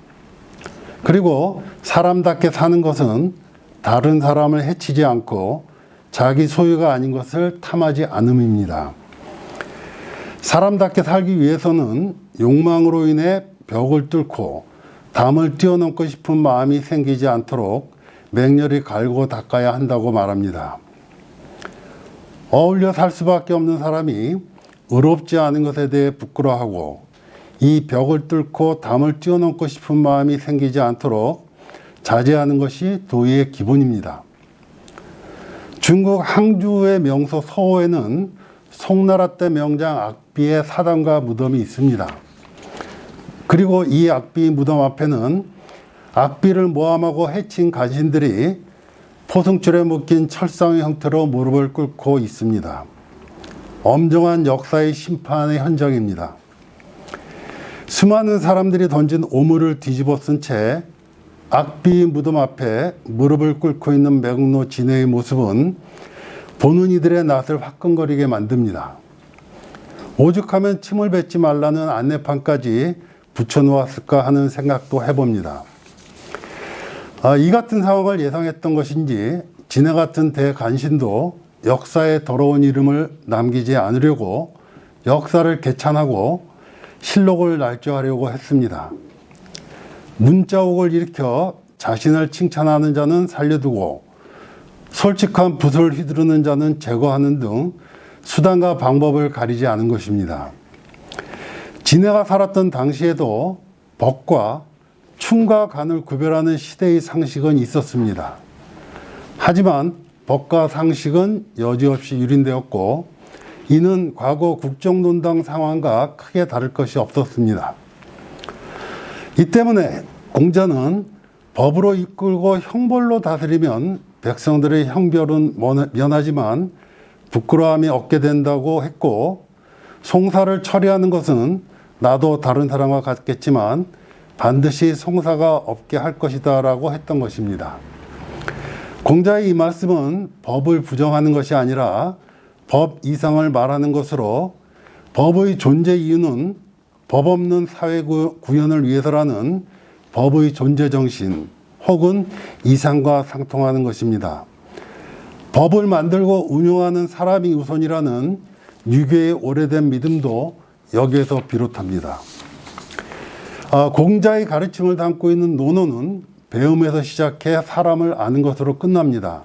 그리고 사람답게 사는 것은 다른 사람을 해치지 않고 자기 소유가 아닌 것을 탐하지 않음입니다. 사람답게 살기 위해서는 욕망으로 인해 벽을 뚫고 담을 뛰어넘고 싶은 마음이 생기지 않도록 맹렬히 갈고 닦아야 한다고 말합니다. 어울려 살 수밖에 없는 사람이 의롭지 않은 것에 대해 부끄러워하고 이 벽을 뚫고 담을 뛰어넘고 싶은 마음이 생기지 않도록 자제하는 것이 도의의 기본입니다. 중국 항주의 명소 서호에는 송나라 때 명장 악비의 사당과 무덤이 있습니다. 그리고 이 악비 무덤 앞에는 악비를 모함하고 해친 간신들이 포승줄에 묶인 철상의 형태로 무릎을 꿇고 있습니다. 엄정한 역사의 심판의 현장입니다. 수많은 사람들이 던진 오물을 뒤집어 쓴 채 악비 무덤 앞에 무릎을 꿇고 있는 맥로 진해의 모습은 보는 이들의 낯을 화끈거리게 만듭니다. 오죽하면 침을 뱉지 말라는 안내판까지 붙여놓았을까 하는 생각도 해봅니다. 이 같은 상황을 예상했던 것인지 진해 같은 대간신도 역사에 더러운 이름을 남기지 않으려고 역사를 개찬하고 실록을 날조하려고 했습니다. 문자옥을 일으켜 자신을 칭찬하는 자는 살려두고 솔직한 붓을 휘두르는 자는 제거하는 등 수단과 방법을 가리지 않은 것입니다. 진해가 살았던 당시에도 법과 춤과 간을 구별하는 시대의 상식은 있었습니다. 하지만 법과 상식은 여지없이 유린되었고 이는 과거 국정농단 상황과 크게 다를 것이 없었습니다. 이 때문에 공자는 법으로 이끌고 형벌로 다스리면 백성들의 형벌은 면하지만 부끄러움이 없게 된다고 했고 송사를 처리하는 것은 나도 다른 사람과 같겠지만 반드시 송사가 없게 할 것이다 라고 했던 것입니다. 공자의 이 말씀은 법을 부정하는 것이 아니라 법 이상을 말하는 것으로 법의 존재 이유는 법 없는 사회 구현을 위해서라는 법의 존재 정신 혹은 이상과 상통하는 것입니다. 법을 만들고 운용하는 사람이 우선이라는 유교의 오래된 믿음도 여기에서 비롯합니다. 공자의 가르침을 담고 있는 논어는 배움에서 시작해 사람을 아는 것으로 끝납니다.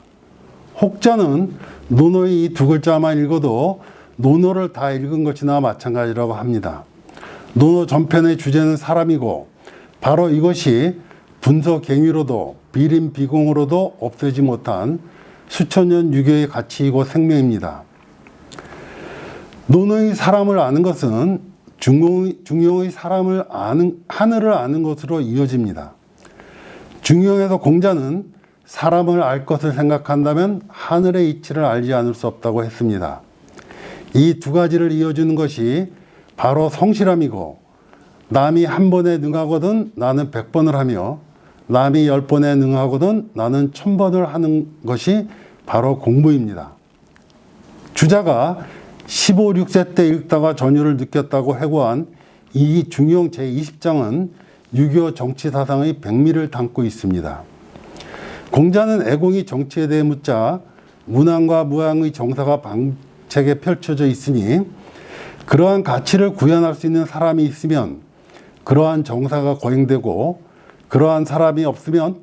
혹자는 논어의 이 두 글자만 읽어도 논어를 다 읽은 것이나 마찬가지라고 합니다. 논어 전편의 주제는 사람이고 바로 이것이 분서갱위로도 비림비공으로도 없애지 못한 수천년 유교의 가치이고 생명입니다. 논어의 사람을 아는 것은 중용의 사람을 아는 하늘을 아는 것으로 이어집니다. 중용에서 공자는 사람을 알 것을 생각한다면 하늘의 이치를 알지 않을 수 없다고 했습니다. 이 두 가지를 이어주는 것이 바로 성실함이고 남이 한 번에 능하거든 나는 100번을 하며 남이 10번에 능하거든 나는 1000번을 하는 것이 바로 공부입니다. 주자가 15, 6세 때 읽다가 전율을 느꼈다고 회고한 이 중용 제20장은 유교 정치 사상의 백미를 담고 있습니다. 공자는 애공이 정치에 대해 묻자 문왕과 무왕의 정사가 방책에 펼쳐져 있으니 그러한 가치를 구현할 수 있는 사람이 있으면 그러한 정사가 거행되고 그러한 사람이 없으면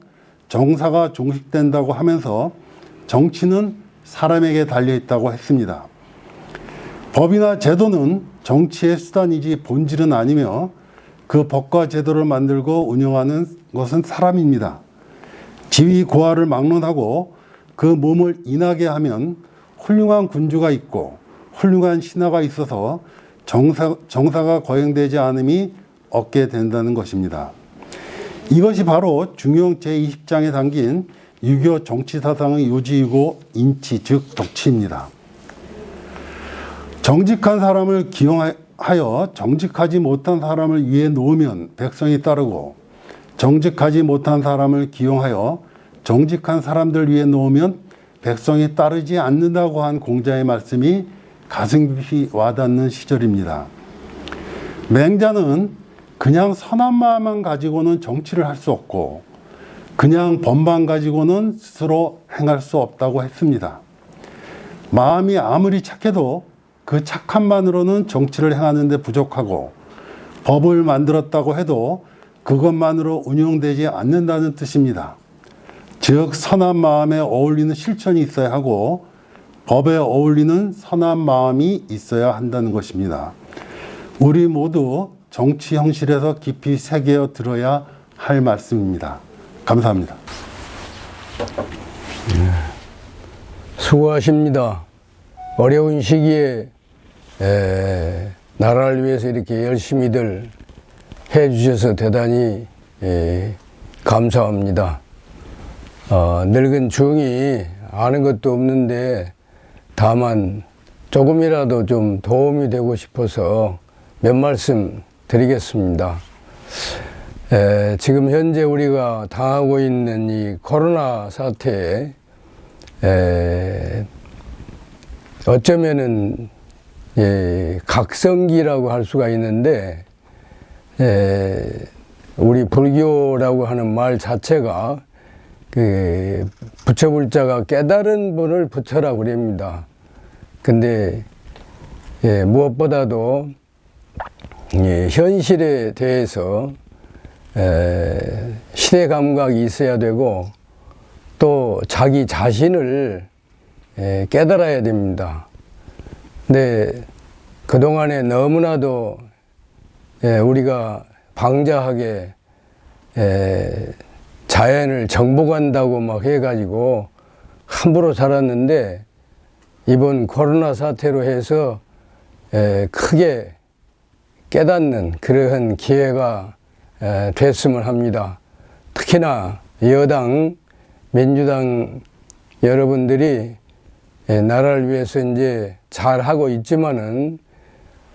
정사가 종식된다고 하면서 정치는 사람에게 달려있다고 했습니다. 법이나 제도는 정치의 수단이지 본질은 아니며 그 법과 제도를 만들고 운영하는 것은 사람입니다. 지위 고하를 막론하고 그 몸을 인하게 하면 훌륭한 군주가 있고 훌륭한 신하가 있어서 정사가 거행되지 않음이 없게 된다는 것입니다. 이것이 바로 중용 제20장에 담긴 유교 정치사상의 요지이고 인치 즉 덕치입니다. 정직한 사람을 기용하여 정직하지 못한 사람을 위에 놓으면 백성이 따르고 정직하지 못한 사람을 기용하여 정직한 사람들 위에 놓으면 백성이 따르지 않는다고 한 공자의 말씀이 가슴 깊이 와닿는 시절입니다. 맹자는 그냥 선한 마음만 가지고는 정치를 할 수 없고 그냥 법만 가지고는 스스로 행할 수 없다고 했습니다. 마음이 아무리 착해도 그 착함만으로는 정치를 행하는 데 부족하고 법을 만들었다고 해도 그것만으로 운영되지 않는다는 뜻입니다. 즉 선한 마음에 어울리는 실천이 있어야 하고 법에 어울리는 선한 마음이 있어야 한다는 것입니다. 우리 모두 정치 현실에서 깊이 새겨 들어야 할 말씀입니다. 감사합니다. 수고하십니다. 어려운 시기에 나라를 위해서 이렇게 열심히들 해주셔서 대단히 감사합니다. 늙은 중이 아는 것도 없는데 다만 조금이라도 좀 도움이 되고 싶어서 몇 말씀 드리겠습니다. 지금 현재 우리가 당하고 있는 이 코로나 사태에 어쩌면은 각성기라고 할 수가 있는데 우리 불교라고 하는 말 자체가 그 부처불자가 깨달은 분을 부처라고 그럽니다. 근데 무엇보다도 현실에 대해서 시대 감각이 있어야 되고 또 자기 자신을 깨달아야 됩니다. 근데 그동안에 너무나도 우리가 방자하게 자연을 정복한다고 막 해가지고 함부로 살았는데 이번 코로나 사태로 해서 크게 깨닫는 그러한 기회가 됐으면 합니다. 특히나 여당, 민주당 여러분들이 나라를 위해서 이제 잘 하고 있지만은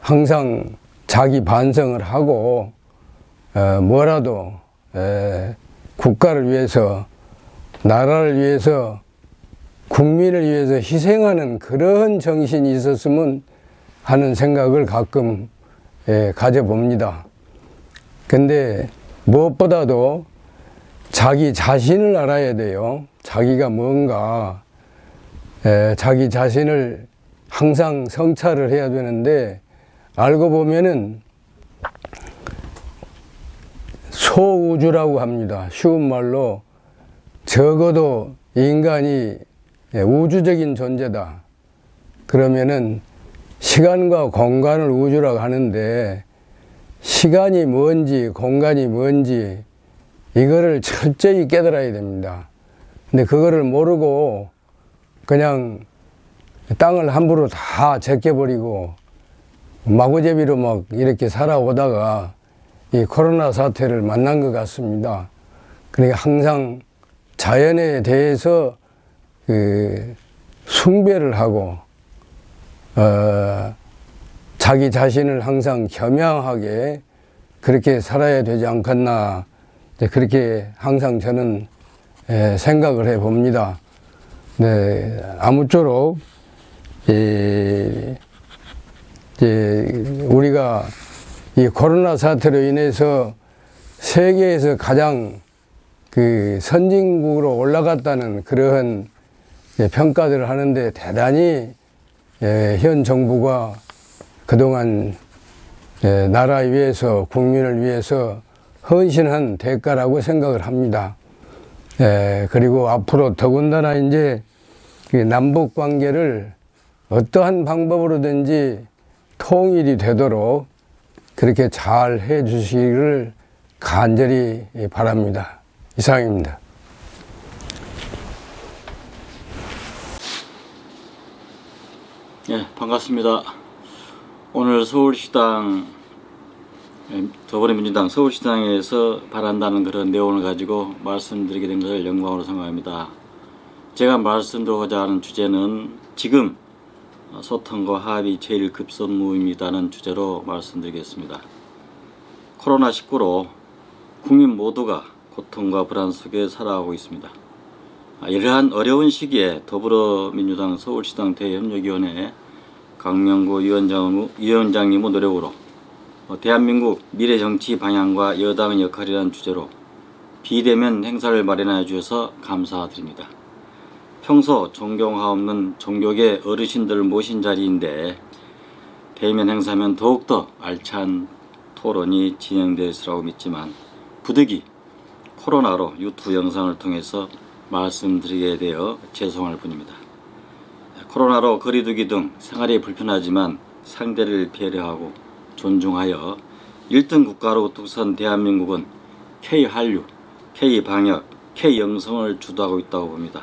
항상 자기 반성을 하고 뭐라도 국가를 위해서, 나라를 위해서, 국민을 위해서 희생하는 그런 정신이 있었으면 하는 생각을 가끔 가져봅니다. 근데 무엇보다도 자기 자신을 알아야 돼요. 자기가 뭔가, 자기 자신을 항상 성찰을 해야 되는데, 알고 보면은 소우주라고 합니다. 쉬운 말로 적어도 인간이 우주적인 존재다. 그러면은 시간과 공간을 우주라고 하는데, 시간이 뭔지 공간이 뭔지 이거를 철저히 깨달아야 됩니다. 근데 그거를 모르고 그냥 땅을 함부로 다 제껴버리고 마구제비로 막 이렇게 살아오다가 이 코로나 사태를 만난 것 같습니다. 그러니까 항상 자연에 대해서 숭배를 하고 자기 자신을 항상 겸양하게 그렇게 살아야 되지 않겠나, 그렇게 항상 저는 생각을 해 봅니다. 네, 아무쪼록 우리가 이 코로나 사태로 인해서 세계에서 가장 그 선진국으로 올라갔다는 그러한 평가들을 하는데, 대단히 현 정부가 그동안 나라 위해서, 국민을 위해서 헌신한 대가라고 생각을 합니다. 그리고 앞으로 더군다나 이제 남북 관계를 어떠한 방법으로든지 통일이 되도록 그렇게 잘 해 주시기를 간절히 바랍니다. 이상입니다. 네, 반갑습니다. 오늘 서울시당, 더불어민주당 서울시당에서 바란다는 그런 내용을 가지고 말씀드리게 된 것을 영광으로 생각합니다. 제가 말씀드리고자 하는 주제는 지금 소통과 합의 제일 급선무입니다는 주제로 말씀드리겠습니다. 코로나19로 국민 모두가 고통과 불안 속에 살아가고 있습니다. 이러한 어려운 시기에 더불어민주당 서울시당 대협력위원회 강명구 위원장님의 노력으로 대한민국 미래 정치 방향과 여당의 역할이라는 주제로 비대면 행사를 마련해 주셔서 감사드립니다. 평소 존경하 없는 종교계 어르신들을 모신 자리인데 대면 행사면 더욱더 알찬 토론이 진행되리라고 믿지만 부득이 코로나로 유튜브 영상을 통해서 말씀드리게 되어 죄송할 뿐입니다. 코로나로 거리두기 등 생활이 불편하지만 상대를 배려하고 존중하여 1등 국가로 뚝선 대한민국은 K-한류, K-방역, K-영성을 주도하고 있다고 봅니다.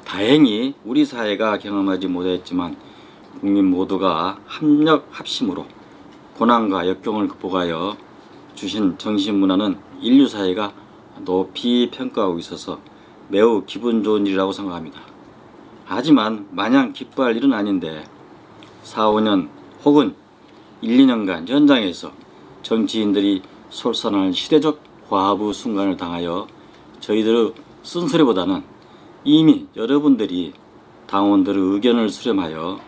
다행히 우리 사회가 경험하지 못했지만 국민 모두가 합력 합심으로 고난과 역경을 극복하여 주신 정신문화는 인류 사회가 높이 평가하고 있어서 매우 기분 좋은 일이라고 생각합니다. 하지만 마냥 기뻐할 일은 아닌데 4, 5년 혹은 1, 2년간 현장에서 정치인들이 솔선할 시대적 과부 순간을 당하여 저희들의 쓴소리보다는 이미 여러분들이 당원들의 의견을 수렴하여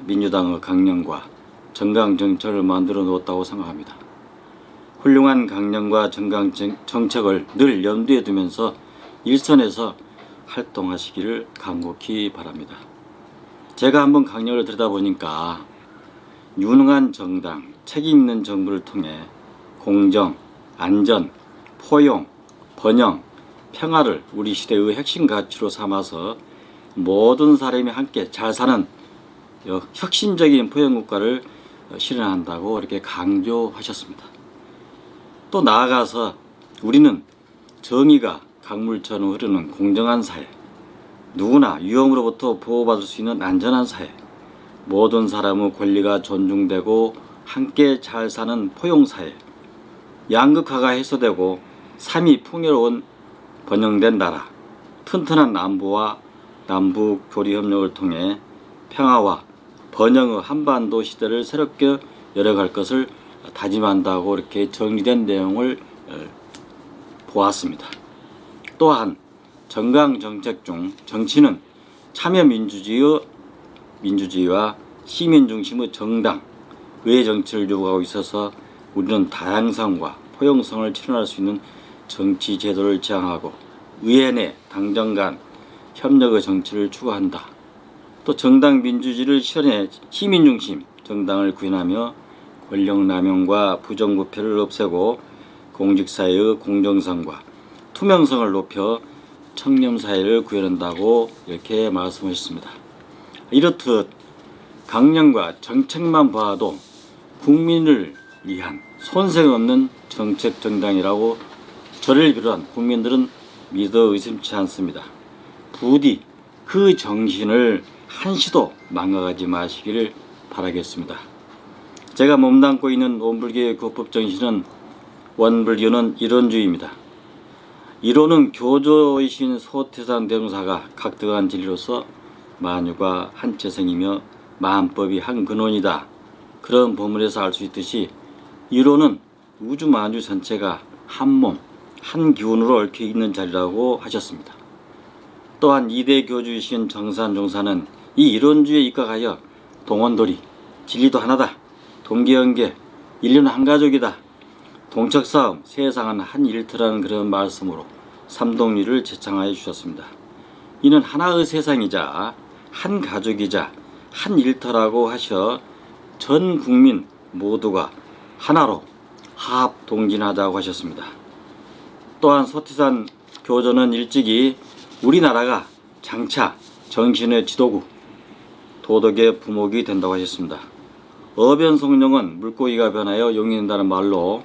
민주당의 강령과 정강 정책을 만들어 놓았다고 생각합니다. 훌륭한 강령과 정강 정책을 늘 염두에 두면서 일선에서 활동하시기를 간곡히 바랍니다. 제가 한번 강령을 들여다보니까 유능한 정당, 책임 있는 정부를 통해 공정, 안전, 포용, 번영, 평화를 우리 시대의 핵심 가치로 삼아서 모든 사람이 함께 잘 사는 혁신적인 포용국가를 실현한다고 이렇게 강조하셨습니다. 또 나아가서 우리는 정의가 강물처럼 흐르는 공정한 사회, 누구나 위험으로부터 보호받을 수 있는 안전한 사회, 모든 사람의 권리가 존중되고 함께 잘 사는 포용사회, 양극화가 해소되고 삶이 풍요로운 번영된 나라, 튼튼한 남부와 남북 교류 협력을 통해 평화와 번영의 한반도 시대를 새롭게 열어갈 것을 다짐한다고 이렇게 정리된 내용을 보았습니다. 또한 정강 정책 중 정치는 참여 민주주의와 시민 중심의 정당, 의회 정치를 요구하고 있어서 우리는 다양성과 포용성을 실현할 수 있는 정치 제도를 지향하고 의회 내 당정 간 협력의 정치를 추구한다. 또 정당 민주주의를 실현해 시민 중심 정당을 구현하며 권력 남용과 부정부패를 없애고 공직사회의 공정성과 투명성을 높여 청렴사회를 구현한다고 이렇게 말씀하셨습니다. 이렇듯 강령과 정책만 봐도 국민을 위한 손색 없는 정책 정당이라고 저를 비롯한 국민들은 믿어 의심치 않습니다. 부디 그 정신을 한시도 망각하지 마시기를 바라겠습니다. 제가 몸담고 있는 원불교의 교법 정신은 원불교는 이론주의입니다. 이론은 교조이신 소태산 대종사가 각등한 진리로서 만유가 한체성이며 만법이 한 근원이다. 그런 본문에서 알 수 있듯이 이론은 우주 만유 전체가 한 몸, 한 기운으로 얽혀 있는 자리라고 하셨습니다. 또한 이대 교주이신 정산종사는 이 이론주의에 입각하여 동원돌이, 진리도 하나다, 동기연계, 인류는 한 가족이다, 동척싸움, 세상은 한 일터라는 그런 말씀으로 삼동리를 제창하여 주셨습니다. 이는 하나의 세상이자 한 가족이자 한 일터라고 하셔 전 국민 모두가 하나로 화합 동진하자고 하셨습니다. 또한 소태산 교조는 일찍이 우리나라가 장차 정신의 지도국, 도덕의 부목이 된다고 하셨습니다. 어변송룡은 물고기가 변하여 용이 된다는 말로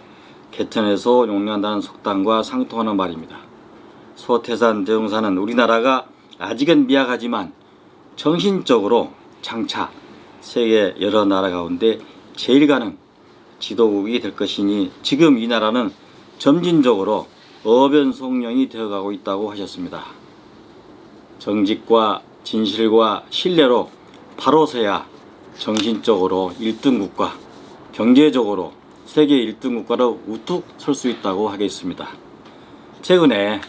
개천에서 용량한다는 속담과 상통하는 말입니다. 소태산 대종사는 우리나라가 아직은 미약하지만 정신적으로 장차 세계 여러 나라 가운데 제일 가는 지도국이 될 것이니 지금 이 나라는 점진적으로 어변송령이 되어가고 있다고 하셨습니다. 정직과 진실과 신뢰로 바로 서야 정신적으로 1등 국가, 경제적으로 세계 1등 국가로 우뚝 설 수 있다고 하겠습니다. 최근에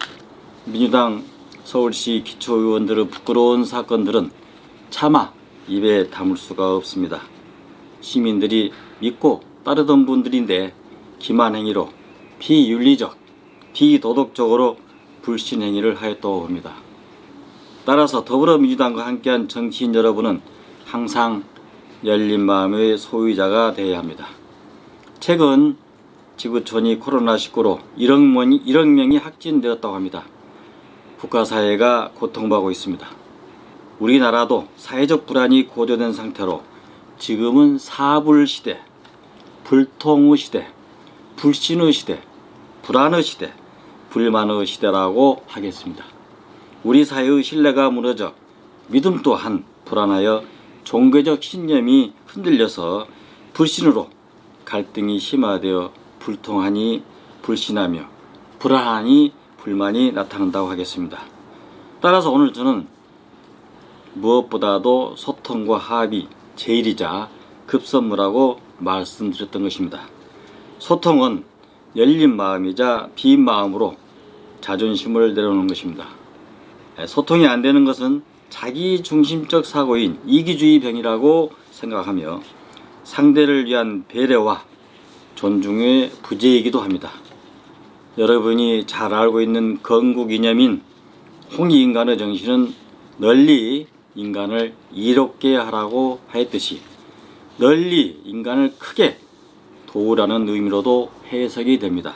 민주당 서울시 기초의원들의 부끄러운 사건들은 차마 입에 담을 수가 없습니다. 시민들이 믿고 따르던 분들인데 기만 행위로 비윤리적, 비도덕적으로 불신 행위를 하였다고 합니다. 따라서 더불어민주당과 함께한 정치인 여러분은 항상 열린 마음의 소유자가 되어야 합니다. 최근 지구촌이 코로나19로 1억 명이 확진되었다고 합니다. 국가사회가 고통받고 있습니다. 우리나라도 사회적 불안이 고조된 상태로 지금은 사불시대, 불통의 시대, 불신의 시대, 불안의 시대, 불만의 시대라고 하겠습니다. 우리 사회의 신뢰가 무너져 믿음 또한 불안하여 종교적 신념이 흔들려서 불신으로 갈등이 심화되어 불통하니 불신하며 불안하니 불만이 나타난다고 하겠습니다. 따라서 오늘 저는 무엇보다도 소통과 합의 제일이자 급선무라고 말씀드렸던 것입니다. 소통은 열린 마음이자 빈 마음으로 자존심을 내려놓는 것입니다. 소통이 안 되는 것은 자기중심적 사고인 이기주의 병이라고 생각하며 상대를 위한 배려와 존중의 부재이기도 합니다. 여러분이 잘 알고 있는 건국 이념인 홍익인간의 정신은 널리 인간을 이롭게 하라고 하였듯이 널리 인간을 크게 도우라는 의미로도 해석이 됩니다.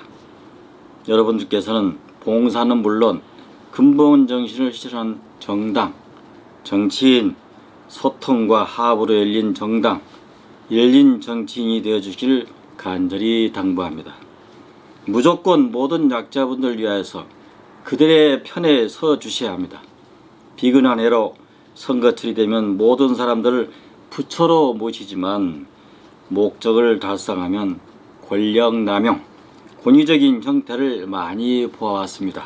여러분들께서는 봉사는 물론 근본 정신을 실현한 정당, 정치인, 소통과 합으로 열린 정당, 열린 정치인이 되어주길 간절히 당부합니다. 무조건 모든 약자분들 위하여서 그들의 편에 서 주셔야 합니다. 비근한 해로 선거철이 되면 모든 사람들을 부처로 모시지만 목적을 달성하면 권력 남용, 권위적인 형태를 많이 보아왔습니다.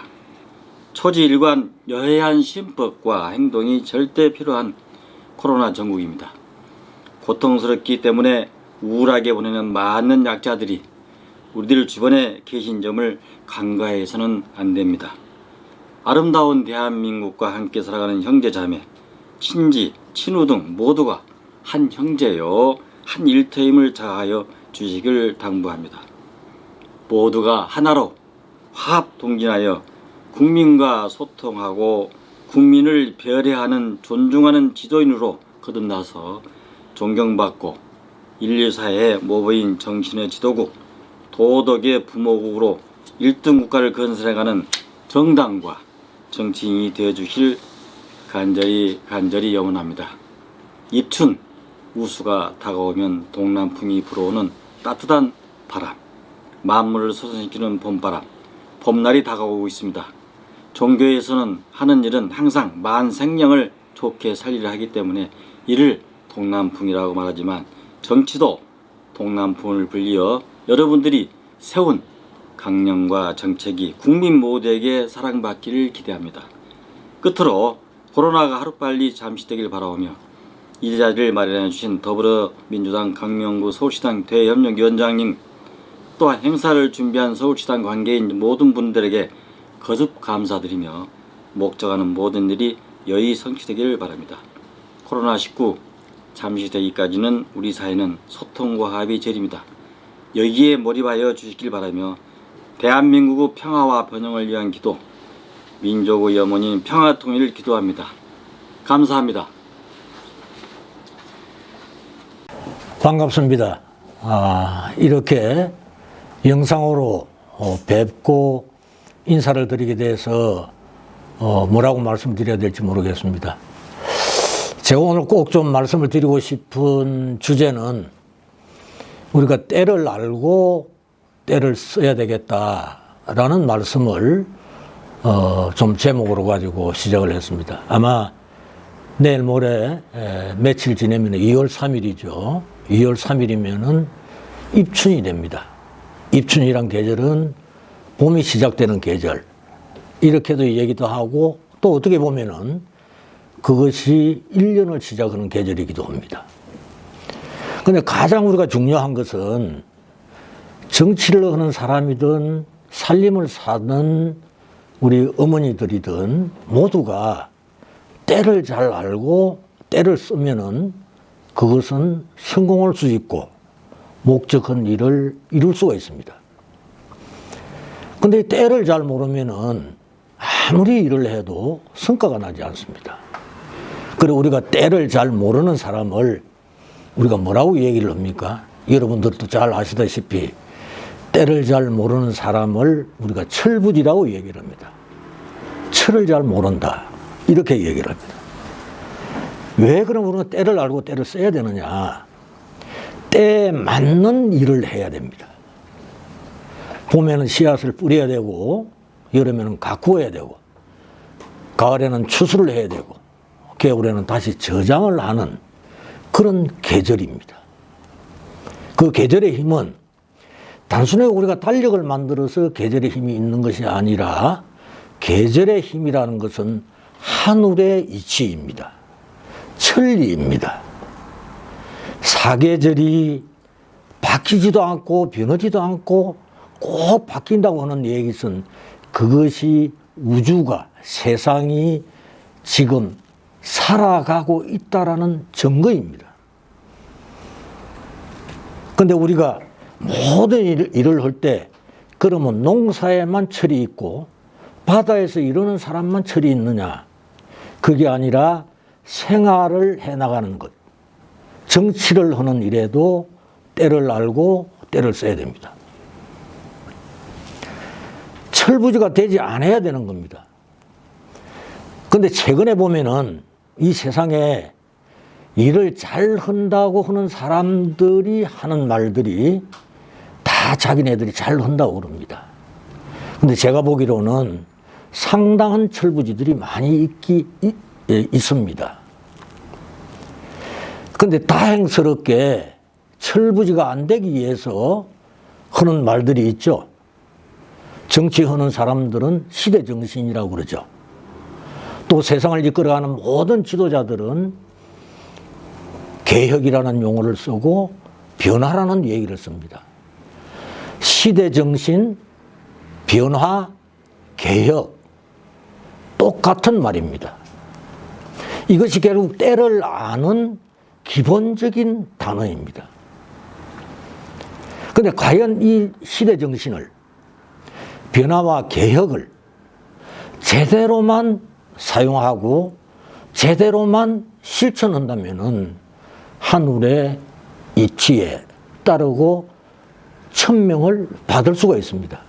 초지일관 여해한 신법과 행동이 절대 필요한 코로나 전국입니다. 고통스럽기 때문에 우울하게 보내는 많은 약자들이 우리들 주변에 계신 점을 간과해서는 안 됩니다. 아름다운 대한민국과 함께 살아가는 형제자매, 친지, 친우 등 모두가 한 형제요, 한 일터임을 자하여 주시길 당부합니다. 모두가 하나로 화합 동진하여 국민과 소통하고 국민을 배려하는 존중하는 지도인으로 거듭나서 존경받고 인류사회의 모범인 정신의 지도국, 도덕의 부모국으로 1등 국가를 건설해가는 정당과 정치인이 되어주실 간절히 염원합니다. 입춘, 우수가 다가오면 동남풍이 불어오는 따뜻한 바람, 만물을 솟아시키는 봄바람, 봄날이 다가오고 있습니다. 종교에서는 하는 일은 항상 만생령을 좋게 살리려 하기 때문에 이를 동남풍이라고 말하지만 정치도 동남풍을 불리어 여러분들이 세운 강령과 정책이 국민 모두에게 사랑받기를 기대합니다. 끝으로 코로나가 하루빨리 잠시되길 바라오며 이 자리를 마련해 주신 더불어민주당 강명구 서울시당 대협력위원장님, 또한 행사를 준비한 서울시당 관계인 모든 분들에게 거듭 감사드리며 목적하는 모든 일이 여의 성취되기를 바랍니다. 코로나19 잠시되기까지는 우리 사회는 소통과 합의 제일입니다. 여기에 몰입하여 주시길 바라며 대한민국의 평화와 번영을 위한 기도, 민족의 염원인 평화통일을 기도합니다. 감사합니다. 반갑습니다. 이렇게 영상으로 뵙고 인사를 드리게 돼서 뭐라고 말씀드려야 될지 모르겠습니다. 제가 오늘 꼭 좀 말씀을 드리고 싶은 주제는 우리가 때를 알고 때를 써야 되겠다라는 말씀을 좀 제목으로 가지고 시작을 했습니다. 아마 내일 모레 며칠 지내면 2월 3일이죠. 2월 3일이면은 입춘이 됩니다. 입춘이란 계절은 봄이 시작되는 계절, 이렇게도 얘기도 하고, 또 어떻게 보면은 그것이 1년을 시작하는 계절이기도 합니다. 근데 가장 우리가 중요한 것은 정치를 하는 사람이든 살림을 사는 우리 어머니들이든 모두가 때를 잘 알고 때를 쓰면은 그것은 성공할 수 있고 목적한 일을 이룰 수가 있습니다. 근데 때를 잘 모르면은 아무리 일을 해도 성과가 나지 않습니다. 그리고 우리가 때를 잘 모르는 사람을 우리가 뭐라고 얘기를 합니까? 여러분들도 잘 아시다시피 때를 잘 모르는 사람을 우리가 철부지라고 얘기를 합니다. 철을 잘 모른다, 이렇게 얘기를 합니다. 왜 그럼 우리가 때를 알고 때를 써야 되느냐? 때에 맞는 일을 해야 됩니다. 봄에는 씨앗을 뿌려야 되고, 여름에는 가꾸어야 되고, 가을에는 추수를 해야 되고, 겨울에는 다시 저장을 하는 그런 계절입니다. 그 계절의 힘은 단순히 우리가 달력을 만들어서 계절의 힘이 있는 것이 아니라, 계절의 힘이라는 것은 하늘의 이치입니다. 천리입니다. 사계절이 바뀌지도 않고 변하지도 않고 꼭 바뀐다고 하는 얘기는 그것이 우주가, 세상이 지금 살아가고 있다라는 증거입니다. 근데 우리가 모든 일을 할 때 그러면 농사에만 철이 있고 바다에서 이러는 사람만 철이 있느냐? 그게 아니라 생활을 해나가는 것, 정치를 하는 일에도 때를 알고 때를 써야 됩니다. 철부지가 되지 않아야 되는 겁니다. 근데 최근에 보면은 이 세상에 일을 잘 한다고 하는 사람들이 하는 말들이 다 자기네들이 잘 한다고 그럽니다. 근데 제가 보기로는 상당한 철부지들이 많이 있습니다. 근데 다행스럽게 철부지가 안 되기 위해서 하는 말들이 있죠. 정치하는 사람들은 시대정신이라고 그러죠. 또 세상을 이끌어가는 모든 지도자들은 개혁이라는 용어를 쓰고 변화라는 얘기를 씁니다. 시대정신, 변화, 개혁, 똑같은 말입니다. 이것이 결국 때를 아는 기본적인 단어입니다. 그런데 과연 이 시대정신을, 변화와 개혁을 제대로만 사용하고 제대로만 실천한다면은 한울의 이치에 따르고 천명을 받을 수가 있습니다.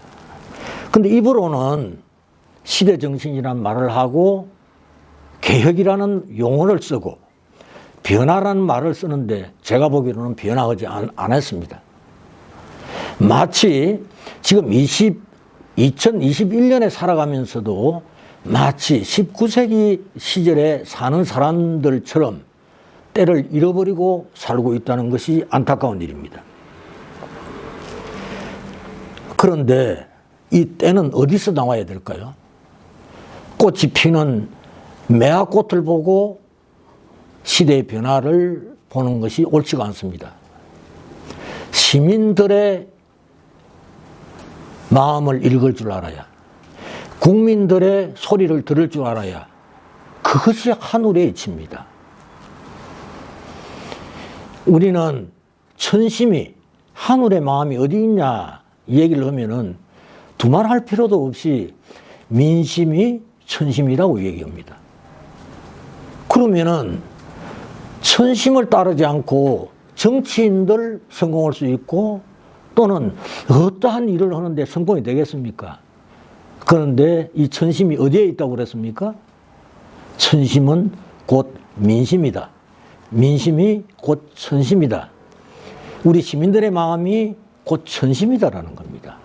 근데 입으로는 시대정신이라는 말을 하고 개혁이라는 용어를 쓰고 변화라는 말을 쓰는데 제가 보기로는 변화하지 안 했습니다. 마치 지금 2021년에 살아가면서도 마치 19세기 시절에 사는 사람들처럼 때를 잃어버리고 살고 있다는 것이 안타까운 일입니다. 그런데 이 때는 어디서 나와야 될까요? 꽃이 피는 매화꽃을 보고 시대의 변화를 보는 것이 옳지가 않습니다. 시민들의 마음을 읽을 줄 알아야, 국민들의 소리를 들을 줄 알아야 그것이 한울의 이치입니다. 우리는 천심이 한울의 마음이 어디 있냐 얘기를 하면은 두말할 필요도 없이 민심이 천심이라고 얘기합니다. 그러면은 천심을 따르지 않고 정치인들 성공할 수 있고 또는 어떠한 일을 하는데 성공이 되겠습니까? 그런데 이 천심이 어디에 있다고 그랬습니까? 천심은 곧 민심이다. 민심이 곧 천심이다. 우리 시민들의 마음이 곧 천심이다라는 겁니다.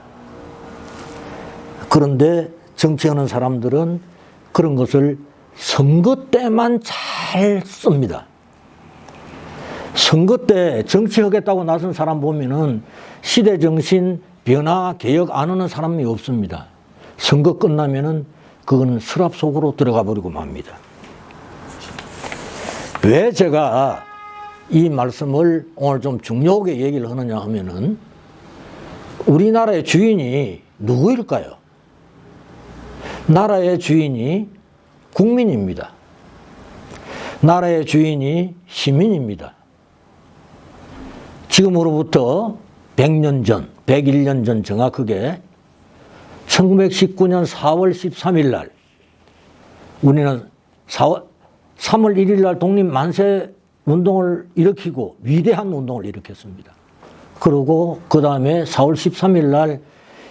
그런데 정치하는 사람들은 그런 것을 선거 때만 잘 씁니다. 선거 때 정치하겠다고 나선 사람 보면은 시대정신, 변화, 개혁 안 하는 사람이 없습니다. 선거 끝나면은 그거는 서랍 속으로 들어가 버리고 맙니다. 왜 제가 이 말씀을 오늘 좀 중요하게 얘기를 하느냐 하면은 우리나라의 주인이 누구일까요? 나라의 주인이 국민입니다. 나라의 주인이 시민입니다. 지금으로부터 100년 전, 101년 전 정확하게 1919년 4월 13일 날 우리는 3월 1일 날 독립만세 운동을 일으키고 위대한 운동을 일으켰습니다. 그리고 그 다음에 4월 13일 날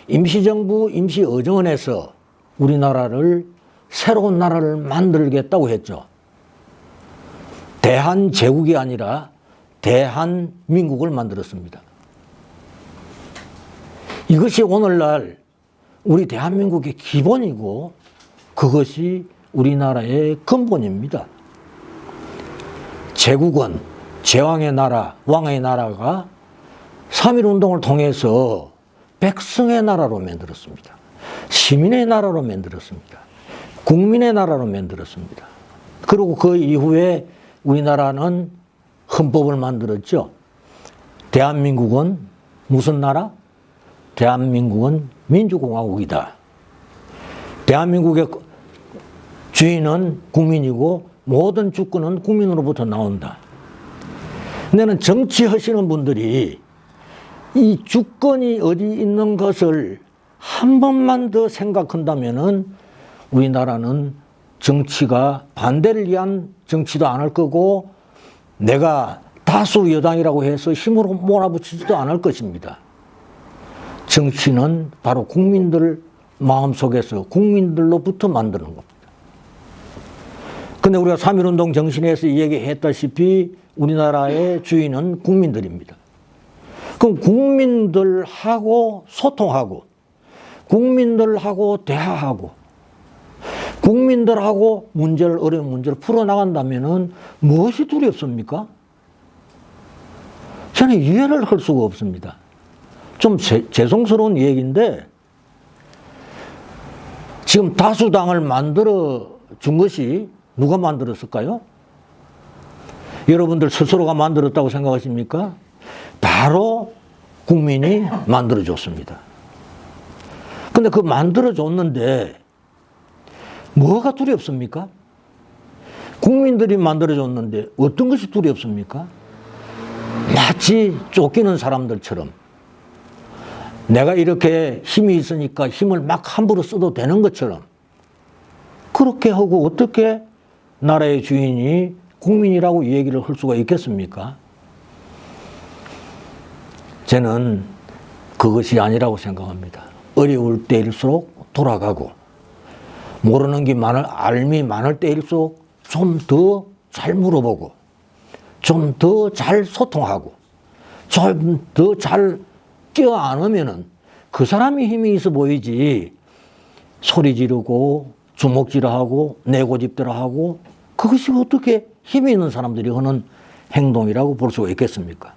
임시정부 임시의정원에서 우리나라를 새로운 나라를 만들겠다고 했죠. 대한제국이 아니라 대한민국을 만들었습니다. 이것이 오늘날 우리 대한민국의 기본이고 그것이 우리나라의 근본입니다. 제국은 제왕의 나라, 왕의 나라가 3.1운동을 통해서 백성의 나라로 만들었습니다. 시민의 나라로 만들었습니다. 국민의 나라로 만들었습니다. 그리고 그 이후에 우리나라는 헌법을 만들었죠. 대한민국은 무슨 나라? 대한민국은 민주공화국이다. 대한민국의 주인은 국민이고 모든 주권은 국민으로부터 나온다. 근데는 정치하시는 분들이 이 주권이 어디 있는 것을 한 번만 더 생각한다면은 우리나라는 정치가 반대를 위한 정치도 안 할 거고 내가 다수 여당이라고 해서 힘으로 몰아붙이지도 않을 것입니다. 정치는 바로 국민들 마음속에서 국민들로부터 만드는 겁니다. 근데 우리가 3.1운동 정신에서 얘기했다시피 우리나라의 주인은 국민들입니다. 그럼 국민들하고 소통하고 국민들하고 대화하고 국민들하고 어려운 문제를 풀어나간다면 무엇이 두렵습니까? 저는 이해를 할 수가 없습니다. 좀 죄송스러운 얘기인데 지금 다수당을 만들어 준 것이 누가 만들었을까요? 여러분들 스스로가 만들었다고 생각하십니까? 바로 국민이 만들어줬습니다. 근데 그 만들어줬는데 뭐가 두렵습니까? 국민들이 만들어줬는데 어떤 것이 두렵습니까? 마치 쫓기는 사람들처럼 내가 이렇게 힘이 있으니까 힘을 막 함부로 써도 되는 것처럼 그렇게 하고 어떻게 나라의 주인이 국민이라고 얘기를 할 수가 있겠습니까? 저는 그것이 아니라고 생각합니다. 어려울 때일수록 돌아가고 모르는 게 알미 많을 때일수록 좀 더 잘 물어보고 좀 더 잘 소통하고 좀 더 잘 껴안으면은 그 사람이 힘이 있어 보이지 소리 지르고 주먹질하고 내고집들하고 그것이 어떻게 힘이 있는 사람들이 하는 행동이라고 볼 수가 있겠습니까?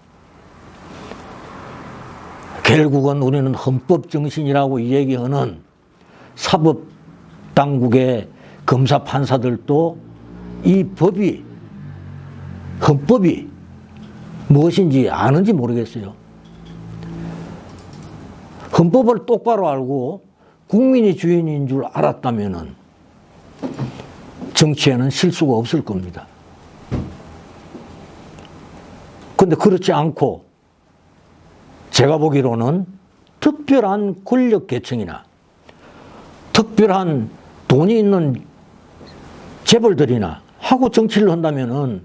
결국은 우리는 헌법 정신이라고 얘기하는 사법 당국의 검사 판사들도 이 법이 헌법이 무엇인지 아는지 모르겠어요. 헌법을 똑바로 알고 국민이 주인인 줄 알았다면은 정치에는 실수가 없을 겁니다. 근데 그렇지 않고 제가 보기로는 특별한 권력 계층이나 특별한 돈이 있는 재벌들이나 하고 정치를 한다면은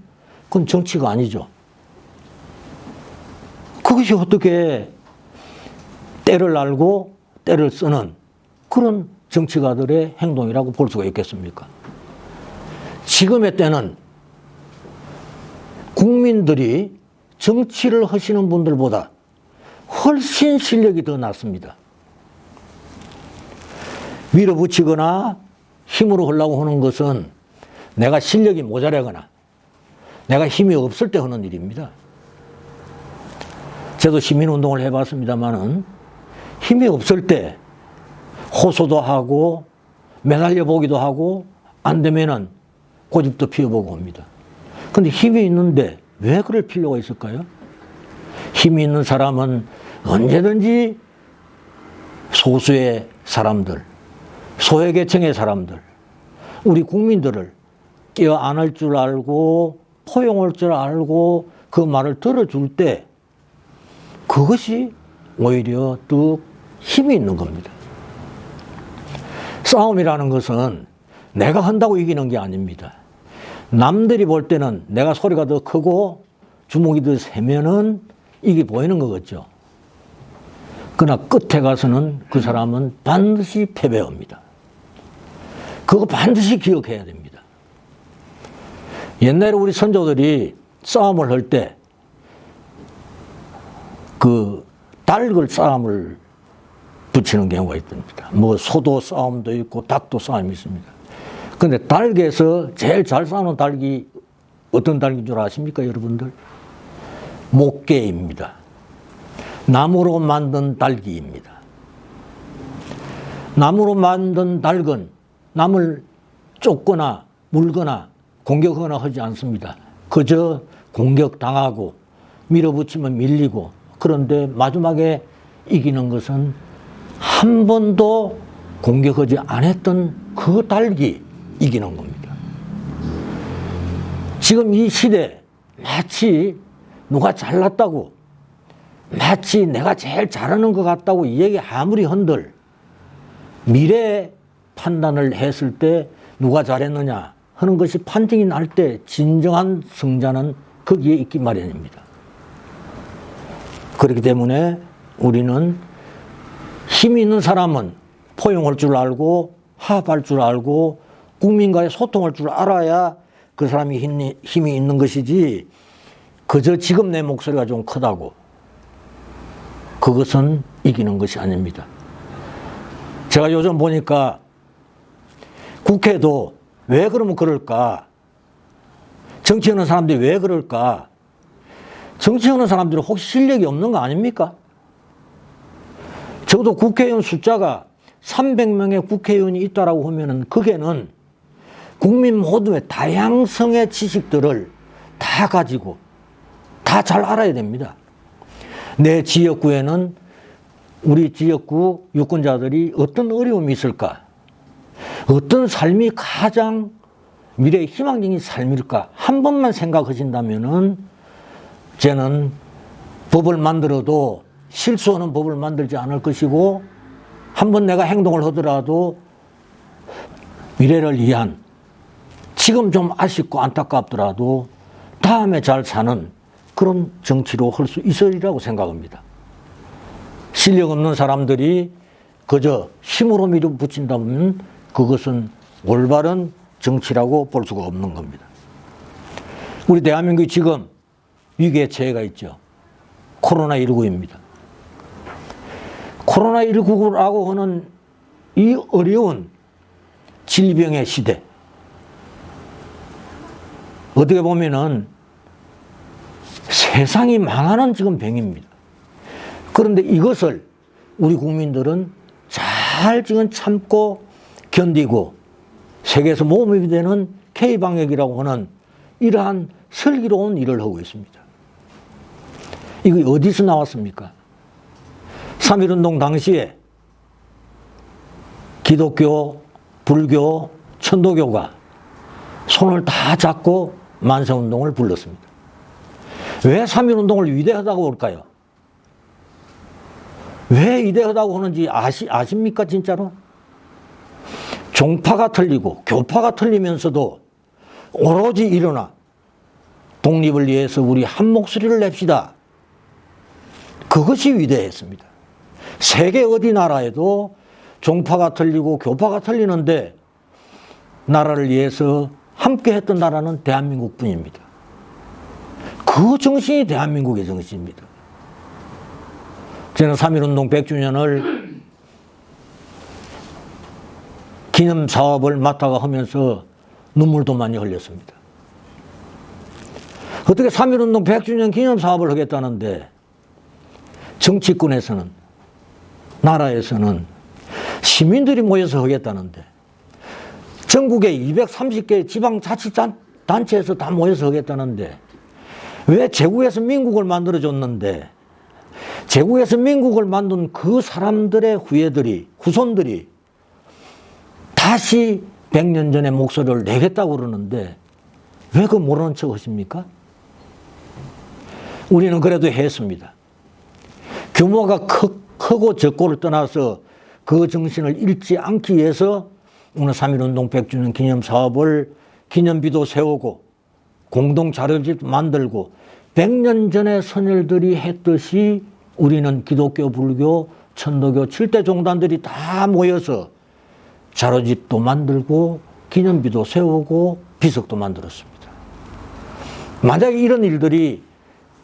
그건 정치가 아니죠. 그것이 어떻게 때를 알고 때를 쓰는 그런 정치가들의 행동이라고 볼 수가 있겠습니까? 지금의 때는 국민들이 정치를 하시는 분들보다 훨씬 실력이 더 낮습니다. 밀어붙이거나 힘으로 하려고 하는 것은 내가 실력이 모자라거나 내가 힘이 없을 때 하는 일입니다. 저도 시민운동을 해봤습니다만은 힘이 없을 때 호소도 하고 매달려 보기도 하고 안 되면은 고집도 피워보고 합니다. 근데 힘이 있는데 왜 그럴 필요가 있을까요? 힘이 있는 사람은 언제든지 소수의 사람들, 소외계층의 사람들, 우리 국민들을 껴안을 줄 알고 포용할 줄 알고 그 말을 들어줄 때 그것이 오히려 더 힘이 있는 겁니다. 싸움이라는 것은 내가 한다고 이기는 게 아닙니다. 남들이 볼 때는 내가 소리가 더 크고 주먹이 더 세면은 이게 보이는 거겠죠. 그러나 끝에 가서는 그 사람은 반드시 패배합니다. 그거 반드시 기억해야 됩니다. 옛날에 우리 선조들이 싸움을 할 때 그 닭을 싸움을 붙이는 경우가 있습니다. 뭐 소도 싸움도 있고 닭도 싸움이 있습니다. 근데 닭에서 제일 잘 싸우는 닭이 어떤 닭인 줄 아십니까, 여러분들? 목개입니다. 나무로 만든 닭입니다. 나무로 만든 닭은 남을 쫓거나 물거나 공격하거나 하지 않습니다. 그저 공격당하고 밀어붙이면 밀리고 그런데 마지막에 이기는 것은 한 번도 공격하지 않았던 그 닭이 이기는 겁니다. 지금 이 시대 마치 누가 잘났다고 마치 내가 제일 잘하는 것 같다고 이 얘기 아무리 한들 미래 판단을 했을 때 누가 잘했느냐 하는 것이 판정이 날 때 진정한 승자는 거기에 있기 마련입니다. 그렇기 때문에 우리는 힘이 있는 사람은 포용할 줄 알고 화합할 줄 알고 국민과의 소통할 줄 알아야 그 사람이 힘이 있는 것이지 그저 지금 내 목소리가 좀 크다고 그것은 이기는 것이 아닙니다. 제가 요즘 보니까 국회도 왜 그러면 그럴까? 정치하는 사람들이 왜 그럴까? 정치하는 사람들은 혹시 실력이 없는 거 아닙니까? 적어도 국회의원 숫자가 300명의 국회의원이 있다라고 하면은 그게는 국민 모두의 다양성의 지식들을 다 가지고 다 잘 알아야 됩니다. 내 지역구에는 우리 지역구 유권자들이 어떤 어려움이 있을까? 어떤 삶이 가장 미래의 희망적인 삶일까? 한 번만 생각하신다면은 저는 법을 만들어도 실수하는 법을 만들지 않을 것이고, 한 번 내가 행동을 하더라도 미래를 위한, 지금 좀 아쉽고 안타깝더라도 다음에 잘 사는 그런 정치로 할 수 있으리라고 생각합니다. 실력 없는 사람들이 그저 힘으로 밀어붙인다면 그것은 올바른 정치라고 볼 수가 없는 겁니다. 우리 대한민국이 지금 위기에 처해가 있죠. 코로나19입니다. 코로나19라고 하는 이 어려운 질병의 시대, 어떻게 보면은 세상이 망하는 지금 병입니다. 그런데 이것을 우리 국민들은 잘 지금 참고 견디고 세계에서 모범이 되는 K방역이라고 하는 이러한 슬기로운 일을 하고 있습니다. 이거 어디서 나왔습니까? 3.1운동 당시에 기독교, 불교, 천도교가 손을 다 잡고 만세운동을 불렀습니다. 왜 3.1운동을 위대하다고 할까요? 왜 위대하다고 하는지 아십니까 진짜로? 종파가 틀리고 교파가 틀리면서도 오로지 일어나 독립을 위해서 우리 한 목소리를 냅시다. 그것이 위대했습니다. 세계 어디 나라에도 종파가 틀리고 교파가 틀리는데 나라를 위해서 함께 했던 나라는 대한민국뿐입니다. 그 정신이 대한민국의 정신입니다. 저는 3.1운동 100주년을 기념 사업을 맡아가 하면서 눈물도 많이 흘렸습니다. 어떻게 3.1운동 100주년 기념 사업을 하겠다는데 정치권에서는, 나라에서는 시민들이 모여서 하겠다는데, 전국의 230개 지방자치단체에서 다 모여서 하겠다는데, 왜 제국에서 민국을 만들어줬는데 제국에서 민국을 만든 그 사람들의 후손들이 다시 100년 전의 목소리를 내겠다고 그러는데 왜 그 모르는 척 하십니까? 우리는 그래도 했습니다. 규모가 크고 적고를 떠나서 그 정신을 잃지 않기 위해서 오늘 3.1운동 100주년 기념 사업을 기념비도 세우고 공동 자료집 만들고 100년 전에 선열들이 했듯이 우리는 기독교, 불교, 천도교 7대 종단들이 다 모여서 자료집도 만들고 기념비도 세우고 비석도 만들었습니다. 만약에 이런 일들이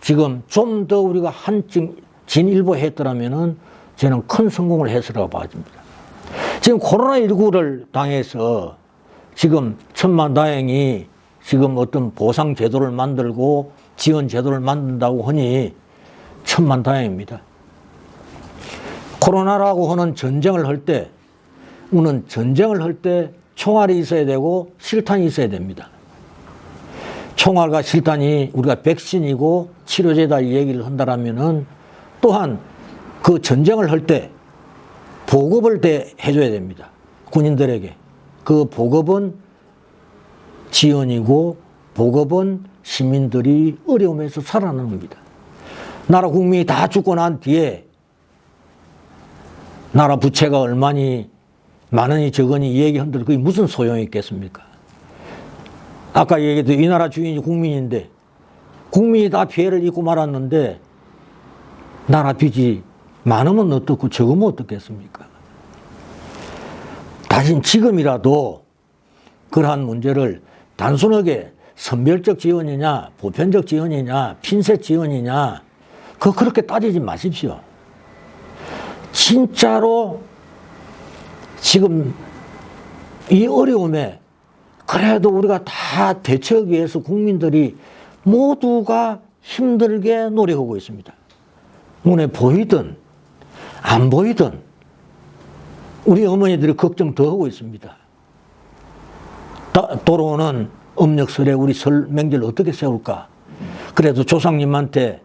지금 좀 더 우리가 진일보 했더라면은 저는 큰 성공을 했으라고 봐집니다. 지금 코로나19를 당해서 지금 천만다행히 지금 어떤 보상 제도를 만들고 지원 제도를 만든다고 하니 천만다행입니다. 코로나라고 하는 전쟁을 할 때, 우리는 전쟁을 할 때 총알이 있어야 되고 실탄이 있어야 됩니다. 총알과 실탄이 우리가 백신이고 치료제다 이 얘기를 한다라면은 또한 그 전쟁을 할 때 보급을 해줘야 됩니다. 군인들에게. 그 보급은 지원이고 보급은 시민들이 어려움에서 살아나는 겁니다. 나라 국민이 다 죽고 난 뒤에 나라 부채가 얼마니 많으니 적으니 이 얘기한들 그게 무슨 소용이 있겠습니까? 아까 얘기했듯이 이 나라 주인이 국민인데 국민이 다 피해를 입고 말았는데 나라 빚이 많으면 어떻고 적으면 어떻겠습니까? 다신 지금이라도 그러한 문제를 단순하게 선별적 지원이냐 보편적 지원이냐 핀셋 지원이냐 그렇게 따지지 마십시오. 진짜로 지금 이 어려움에 그래도 우리가 다 대처하기 위해서 국민들이 모두가 힘들게 노력하고 있습니다. 눈에 보이든 안 보이든 우리 어머니들이 걱정 더 하고 있습니다. 돌아오는 음력설에 우리 설 명절 어떻게 세울까? 그래도 조상님한테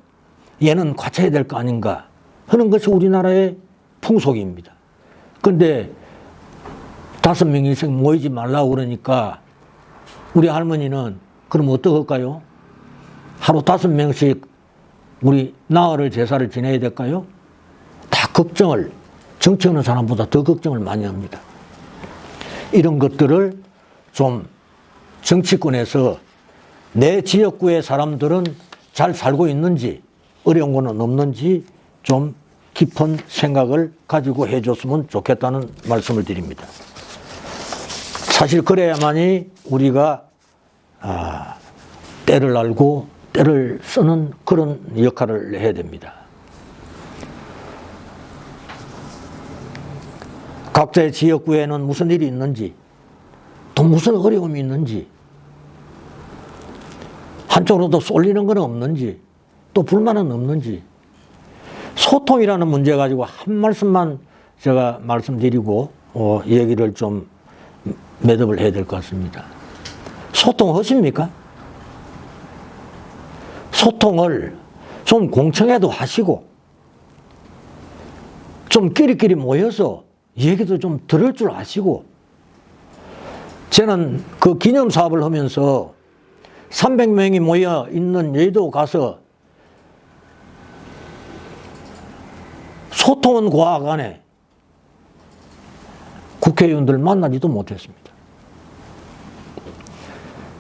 얘는 갖춰야 될 거 아닌가 하는 것이 우리나라의 풍속입니다. 근데 5명이서 모이지 말라고 그러니까 우리 할머니는 그럼 어떡할까요? 하루 5명씩 우리 나흘을 제사를 지내야 될까요? 다 걱정을, 정치하는 사람보다 더 걱정을 많이 합니다. 이런 것들을 좀 정치권에서 내 지역구의 사람들은 잘 살고 있는지, 어려운 거는 없는지 좀 깊은 생각을 가지고 해줬으면 좋겠다는 말씀을 드립니다. 사실 그래야만이 우리가 때를 알고 때를 쓰는 그런 역할을 해야 됩니다. 각자의 지역구에는 무슨 일이 있는지, 또 무슨 어려움이 있는지, 한쪽으로도 쏠리는 건 없는지, 또 불만은 없는지, 소통이라는 문제 가지고 한 말씀만 제가 말씀드리고 얘기를 좀 매듭을 해야 될 것 같습니다. 소통하십니까? 소통을 좀 공청회도 하시고 좀 끼리끼리 모여서 얘기도 좀 들을 줄 아시고, 저는 그 기념사업을 하면서 300명이 모여 있는 여의도 가서 소통은 과학안에 국회의원들 만나지도 못했습니다.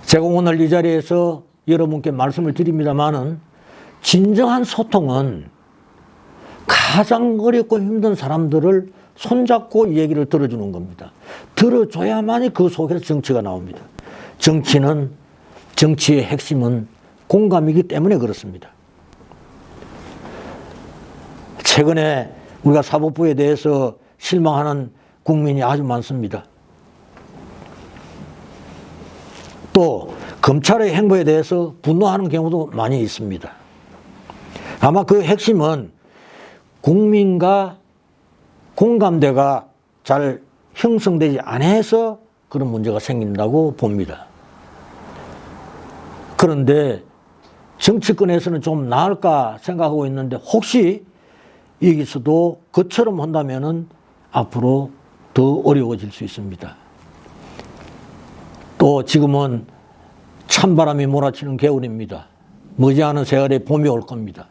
제가 오늘 이 자리에서 여러분께 말씀을 드립니다마는 진정한 소통은 가장 어렵고 힘든 사람들을 손잡고 얘기를 들어주는 겁니다. 들어줘야만이 그 속에서 정치가 나옵니다. 정치의 핵심은 공감이기 때문에 그렇습니다. 최근에 우리가 사법부에 대해서 실망하는 국민이 아주 많습니다. 또 검찰의 행보에 대해서 분노하는 경우도 많이 있습니다. 아마 그 핵심은 국민과 공감대가 잘 형성되지 않아서 그런 문제가 생긴다고 봅니다. 그런데 정치권에서는 좀 나을까 생각하고 있는데, 혹시 여기서도 그처럼 한다면은 앞으로 더 어려워질 수 있습니다. 또 지금은 찬바람이 몰아치는 겨울입니다. 머지않은 세월에 봄이 올 겁니다.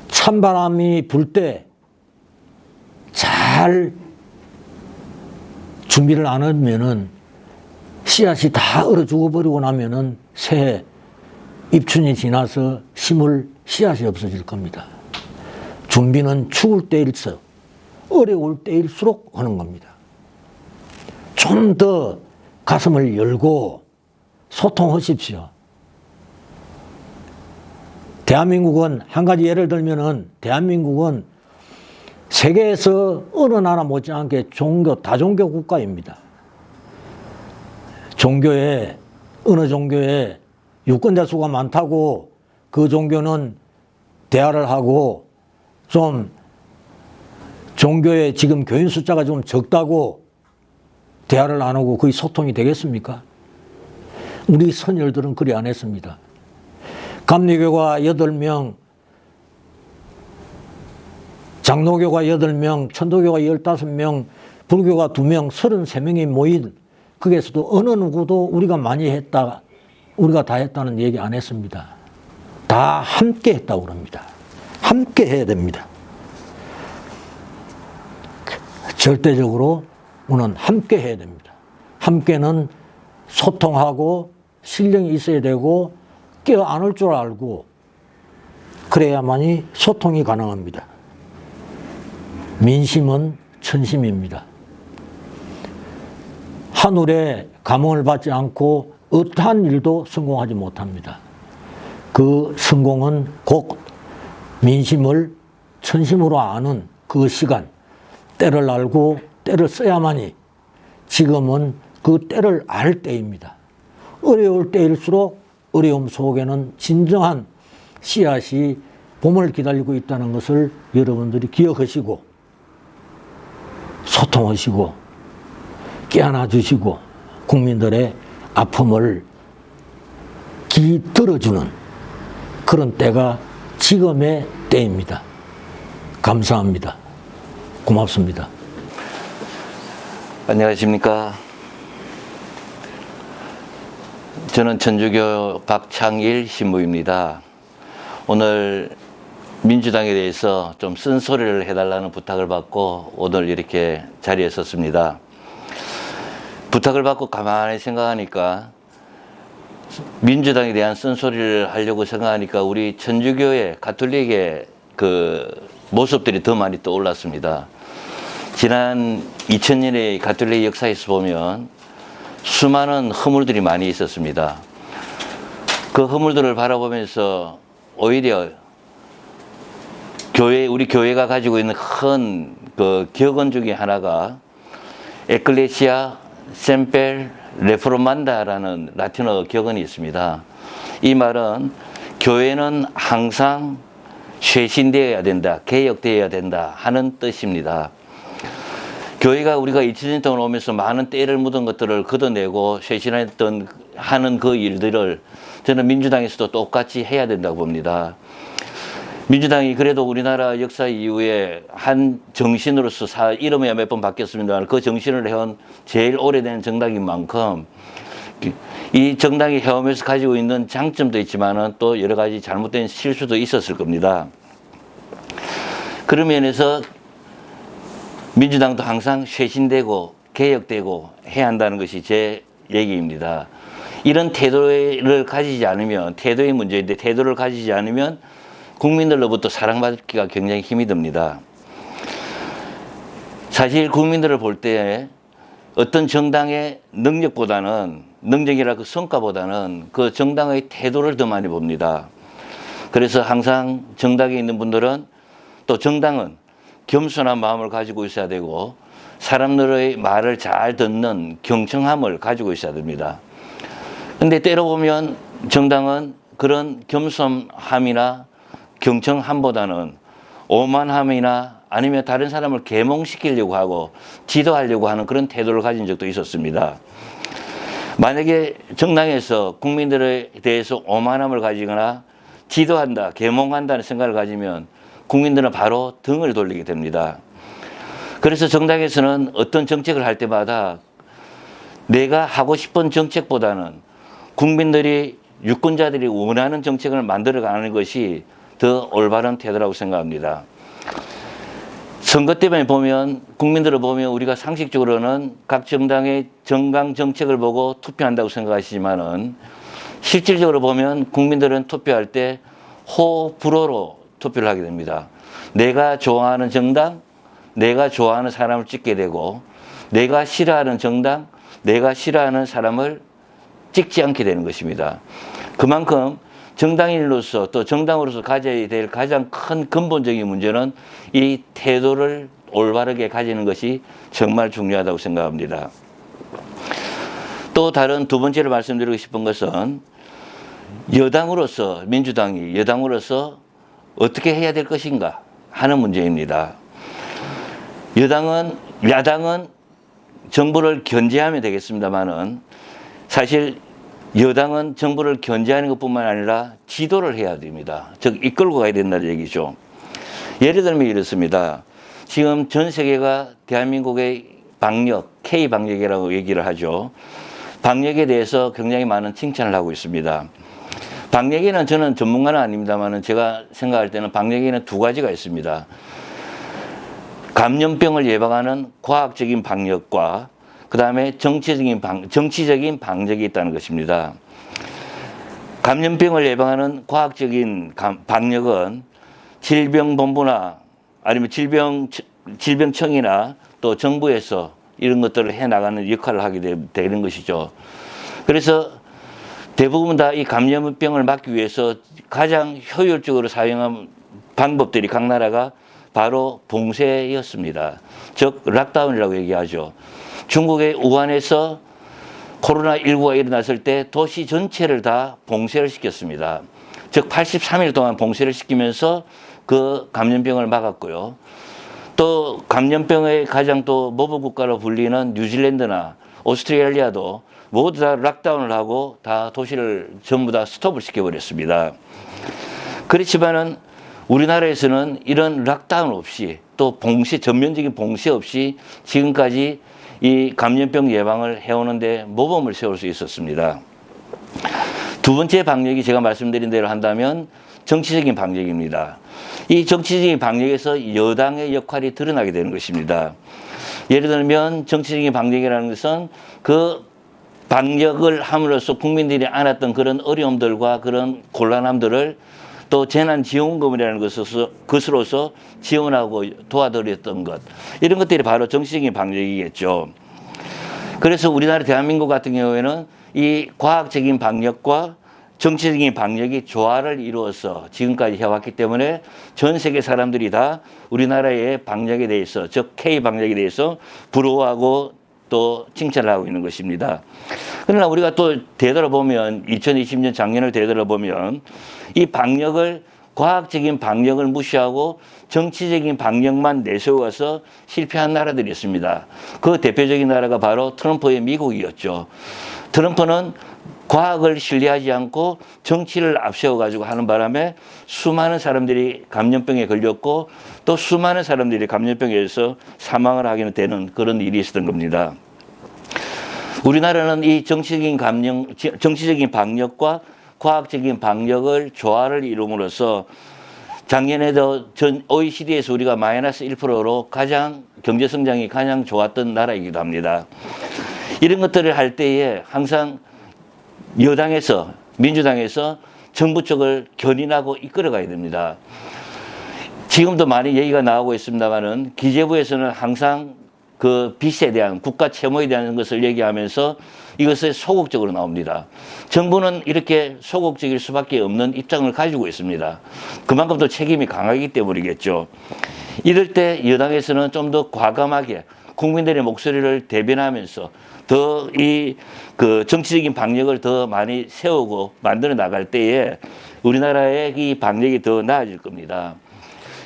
찬바람이 불 때 잘 준비를 안 하면은 씨앗이 다 얼어 죽어버리고 나면은 새해 입춘이 지나서 심을 씨앗이 없어질 겁니다. 준비는 추울 때일수록, 어려울 때일수록 하는 겁니다. 좀 더 가슴을 열고 소통하십시오. 대한민국은, 한 가지 예를 들면은, 대한민국은 세계에서 어느 나라 못지않게 다종교 국가입니다. 어느 종교에 유권자 수가 많다고 그 종교는 대화를 하고, 좀 종교에 지금 교인 숫자가 좀 적다고 대화를 안 하고 거의 소통이 되겠습니까? 우리 선열들은 그리 안 했습니다. 감리교가 8명, 장로교가 8명, 천도교가 15명, 불교가 2명, 33명이 모인, 거기에서도 어느 누구도 우리가 많이 했다, 우리가 다 했다는 얘기 안 했습니다. 다 함께 했다고 그럽니다. 함께 해야 됩니다. 절대적으로 우리는 함께 해야 됩니다. 함께는 소통하고 신령이 있어야 되고 껴안을 줄 알고, 그래야만이 소통이 가능합니다. 민심은 천심입니다. 하늘의 감흥을 받지 않고 어떠한 일도 성공하지 못합니다. 그 성공은 곧 민심을 천심으로 아는 그 시간, 때를 알고 때를 써야만이, 지금은 그 때를 알 때입니다. 어려울 때일수록 어려움 속에는 진정한 씨앗이 봄을 기다리고 있다는 것을 여러분들이 기억하시고 소통하시고 깨어나 주시고 국민들의 아픔을 들어주는 그런 때가 지금의 때입니다. 감사합니다. 고맙습니다. 안녕하십니까. 저는 천주교 박창일 신부입니다. 오늘 민주당에 대해서 좀 쓴소리를 해달라는 부탁을 받고 오늘 이렇게 자리에 섰습니다. 부탁을 받고 가만히 생각하니까 민주당에 대한 쓴소리를 하려고 생각하니까 우리 천주교의 가톨릭의 그 모습들이 더 많이 떠올랐습니다. 지난 2000년의 가톨릭 역사에서 보면 수많은 허물들이 많이 있었습니다. 그 허물들을 바라보면서 오히려 우리 교회가 가지고 있는 큰 그 격언 중에 하나가 에클레시아 셈펠 레포르만다라는 라틴어 격언이 있습니다. 이 말은 교회는 항상 쇄신되어야 된다, 개혁되어야 된다 하는 뜻입니다. 교회가 우리가 2000년 동안 오면서 많은 때를 묻은 것들을 걷어내고 쇄신했던 하는 그 일들을 저는 민주당에서도 똑같이 해야 된다고 봅니다. 민주당이 그래도 우리나라 역사 이후에 한 정신으로서 이름이 몇 번 바뀌었습니다만 그 정신을 해온 제일 오래된 정당인 만큼 이 정당이 해오면서 가지고 있는 장점도 있지만은 또 여러 가지 잘못된 실수도 있었을 겁니다. 그런 면에서 민주당도 항상 쇄신되고 개혁되고 해야 한다는 것이 제 얘기입니다. 이런 태도를 가지지 않으면, 태도의 문제인데 태도를 가지지 않으면 국민들로부터 사랑받기가 굉장히 힘이 듭니다. 사실 국민들을 볼 때 어떤 정당의 능력이라 그 성과보다는 그 정당의 태도를 더 많이 봅니다. 그래서 항상 정당에 있는 분들은 또 정당은 겸손한 마음을 가지고 있어야 되고 사람들의 말을 잘 듣는 경청함을 가지고 있어야 됩니다. 근데 때로 보면 정당은 그런 겸손함이나 경청함보다는 오만함이나 아니면 다른 사람을 계몽시키려고 하고 지도하려고 하는 그런 태도를 가진 적도 있었습니다. 만약에 정당에서 국민들에 대해서 오만함을 가지거나 지도한다, 계몽한다는 생각을 가지면 국민들은 바로 등을 돌리게 됩니다. 그래서 정당에서는 어떤 정책을 할 때마다 내가 하고 싶은 정책보다는 국민들이 유권자들이 원하는 정책을 만들어가는 것이 더 올바른 태도라고 생각합니다. 선거 때문에 보면 국민들을 보면 우리가 상식적으로는 각 정당의 정강 정책을 보고 투표한다고 생각하시지만은 실질적으로 보면 국민들은 투표할 때 호불호로 투표를 하게 됩니다. 내가 좋아하는 정당, 내가 좋아하는 사람을 찍게 되고 내가 싫어하는 정당, 내가 싫어하는 사람을 찍지 않게 되는 것입니다. 그만큼 정당인으로서 또 정당으로서 가져야 될 가장 큰 근본적인 문제는 이 태도를 올바르게 가지는 것이 정말 중요하다고 생각합니다. 또 다른 두 번째로 말씀드리고 싶은 것은 여당으로서 민주당이 여당으로서 어떻게 해야 될 것인가 하는 문제입니다. 야당은 정부를 견제하면 되겠습니다만은 사실 여당은 정부를 견제하는 것뿐만 아니라 지도를 해야 됩니다. 즉 이끌고 가야 된다는 얘기죠. 예를 들면 이렇습니다. 지금 전 세계가 대한민국의 방역, K방역이라고 얘기를 하죠. 방역에 대해서 굉장히 많은 칭찬을 하고 있습니다. 방역에는 저는 전문가는 아닙니다만 제가 생각할 때는 방역에는 두 가지가 있습니다. 감염병을 예방하는 과학적인 방역과 그 다음에 정치적인 방역이 있다는 것입니다. 감염병을 예방하는 과학적인 방역은 질병본부나 아니면 질병청이나 또 정부에서 이런 것들을 해나가는 역할을 하게 되는 것이죠. 그래서 대부분 다 이 감염병을 막기 위해서 가장 효율적으로 사용한 방법들이 각 나라가 바로 봉쇄였습니다. 즉 락다운이라고 얘기하죠. 중국의 우한에서 코로나19가 일어났을 때 도시 전체를 다 봉쇄를 시켰습니다. 즉 83일 동안 봉쇄를 시키면서 그 감염병을 막았고요. 또 감염병의 가장 또 모범 국가로 불리는 뉴질랜드나 오스트레일리아도 모두 다 락다운을 하고 다 도시를 전부 다 스톱을 시켜버렸습니다. 그렇지만은 우리나라에서는 이런 락다운 없이 또 봉쇄, 전면적인 봉쇄 없이 지금까지 이 감염병 예방을 해오는데 모범을 세울 수 있었습니다. 두 번째 방역이 제가 말씀드린 대로 한다면 정치적인 방역입니다. 이 정치적인 방역에서 여당의 역할이 드러나게 되는 것입니다. 예를 들면 정치적인 방역이라는 것은 그 방역을 함으로써 국민들이 안았던 그런 어려움들과 그런 곤란함들을 또 재난지원금이라는 것으로서 지원하고 도와드렸던 것, 이런 것들이 바로 정치적인 방역이겠죠. 그래서 우리나라 대한민국 같은 경우에는 이 과학적인 방역과 정치적인 방역이 조화를 이루어서 지금까지 해왔기 때문에 전 세계 사람들이 다 우리나라의 방역에 대해서, 즉 K 방역에 대해서 부러워하고 또 칭찬을 하고 있는 것입니다. 그러나 우리가 또 되돌아보면 2020년 작년을 되돌아보면 이 방역을, 과학적인 방역을 무시하고 정치적인 방역만 내세워서 실패한 나라들이 있습니다. 그 대표적인 나라가 바로 트럼프의 미국이었죠. 트럼프는 과학을 신뢰하지 않고 정치를 앞세워가지고 하는 바람에 수많은 사람들이 감염병에 걸렸고 또 수많은 사람들이 감염병에 의해서 사망을 하게 되는 그런 일이 있었던 겁니다. 우리나라는 이 정치적인 방역과 과학적인 방역을 조화를 이룸으로써 작년에도 전 OECD에서 우리가 마이너스 1%로 가장 경제 성장이 가장 좋았던 나라이기도 합니다. 이런 것들을 할 때에 항상 여당에서, 민주당에서 정부 쪽을 견인하고 이끌어가야 됩니다. 지금도 많이 얘기가 나오고 있습니다만은 기재부에서는 항상 그 빚에 대한, 국가 채무에 대한 것을 얘기하면서 이것을 소극적으로 나옵니다. 정부는 이렇게 소극적일 수밖에 없는 입장을 가지고 있습니다. 그만큼 또 책임이 강하기 때문이겠죠. 이럴 때 여당에서는 좀 더 과감하게 국민들의 목소리를 대변하면서 더 그 정치적인 방역을 더 많이 세우고 만들어 나갈 때에 우리나라의 이 방역이 더 나아질 겁니다.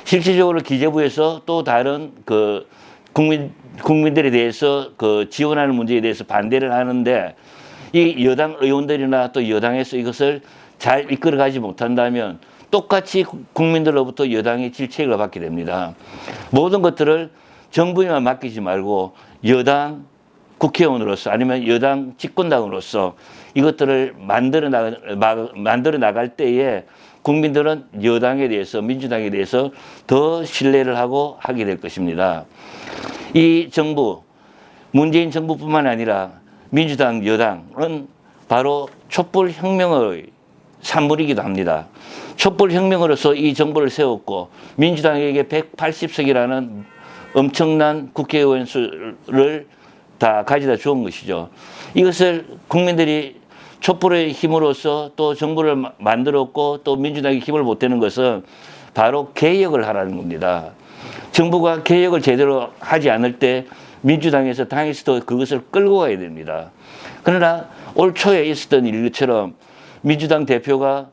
실질적으로 기재부에서 또 다른 그 국민들에 대해서 그 지원하는 문제에 대해서 반대를 하는데 이 여당 의원들이나 또 여당에서 이것을 잘 이끌어가지 못한다면 똑같이 국민들로부터 여당이 질책을 받게 됩니다. 모든 것들을 정부에만 맡기지 말고 여당 국회의원으로서 아니면 여당 집권당으로서 이것들을 만들어 나갈 때에 국민들은 여당에 대해서, 민주당에 대해서 더 신뢰를 하고 하게 될 것입니다. 이 정부, 문재인 정부뿐만 아니라 민주당, 여당은 바로 촛불혁명의 산물이기도 합니다. 촛불혁명으로서 이 정부를 세웠고 민주당에게 180석이라는 엄청난 국회의원 수를 다 가져다 주은 것이죠. 이것을 국민들이 촛불의 힘으로써 또 정부를 만들었고 또 민주당이 힘을 못 대는 것은 바로 개혁을 하라는 겁니다. 정부가 개혁을 제대로 하지 않을 때 민주당에서 당에서도 그것을 끌고 가야 됩니다. 그러나 올 초에 있었던 일처럼 민주당 대표가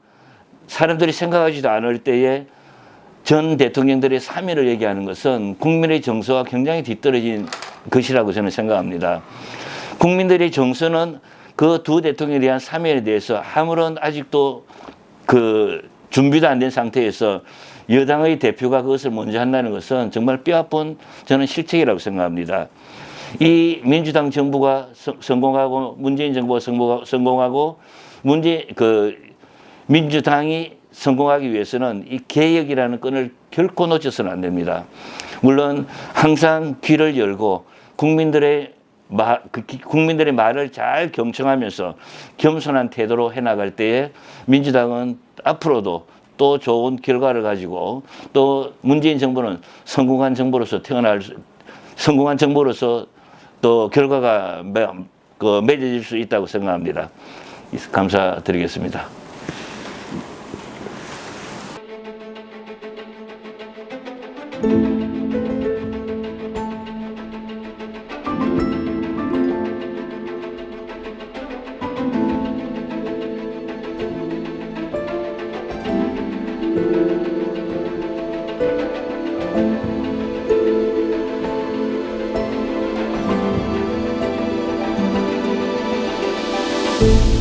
사람들이 생각하지도 않을 때에 전 대통령들의 사면을 얘기하는 것은 국민의 정서와 굉장히 뒤떨어진 것이라고 저는 생각합니다. 국민들의 정서는 그 두 대통령에 대한 사면에 대해서 아무런 아직도 그 준비도 안 된 상태에서 여당의 대표가 그것을 먼저 한다는 것은 정말 뼈아픈 저는 실책이라고 생각합니다. 이 민주당 정부가 성공하고 문재인 정부가 성공하고 민주당이 성공하기 위해서는 이 개혁이라는 끈을 결코 놓쳐서는 안 됩니다. 물론 항상 귀를 열고 국민들의 말을 잘 경청하면서 겸손한 태도로 해나갈 때에 민주당은 앞으로도 또 좋은 결과를 가지고 또 문재인 정부는 성공한 정부로서 또 결과가 맺어질 수 있다고 생각합니다. 감사드리겠습니다. you.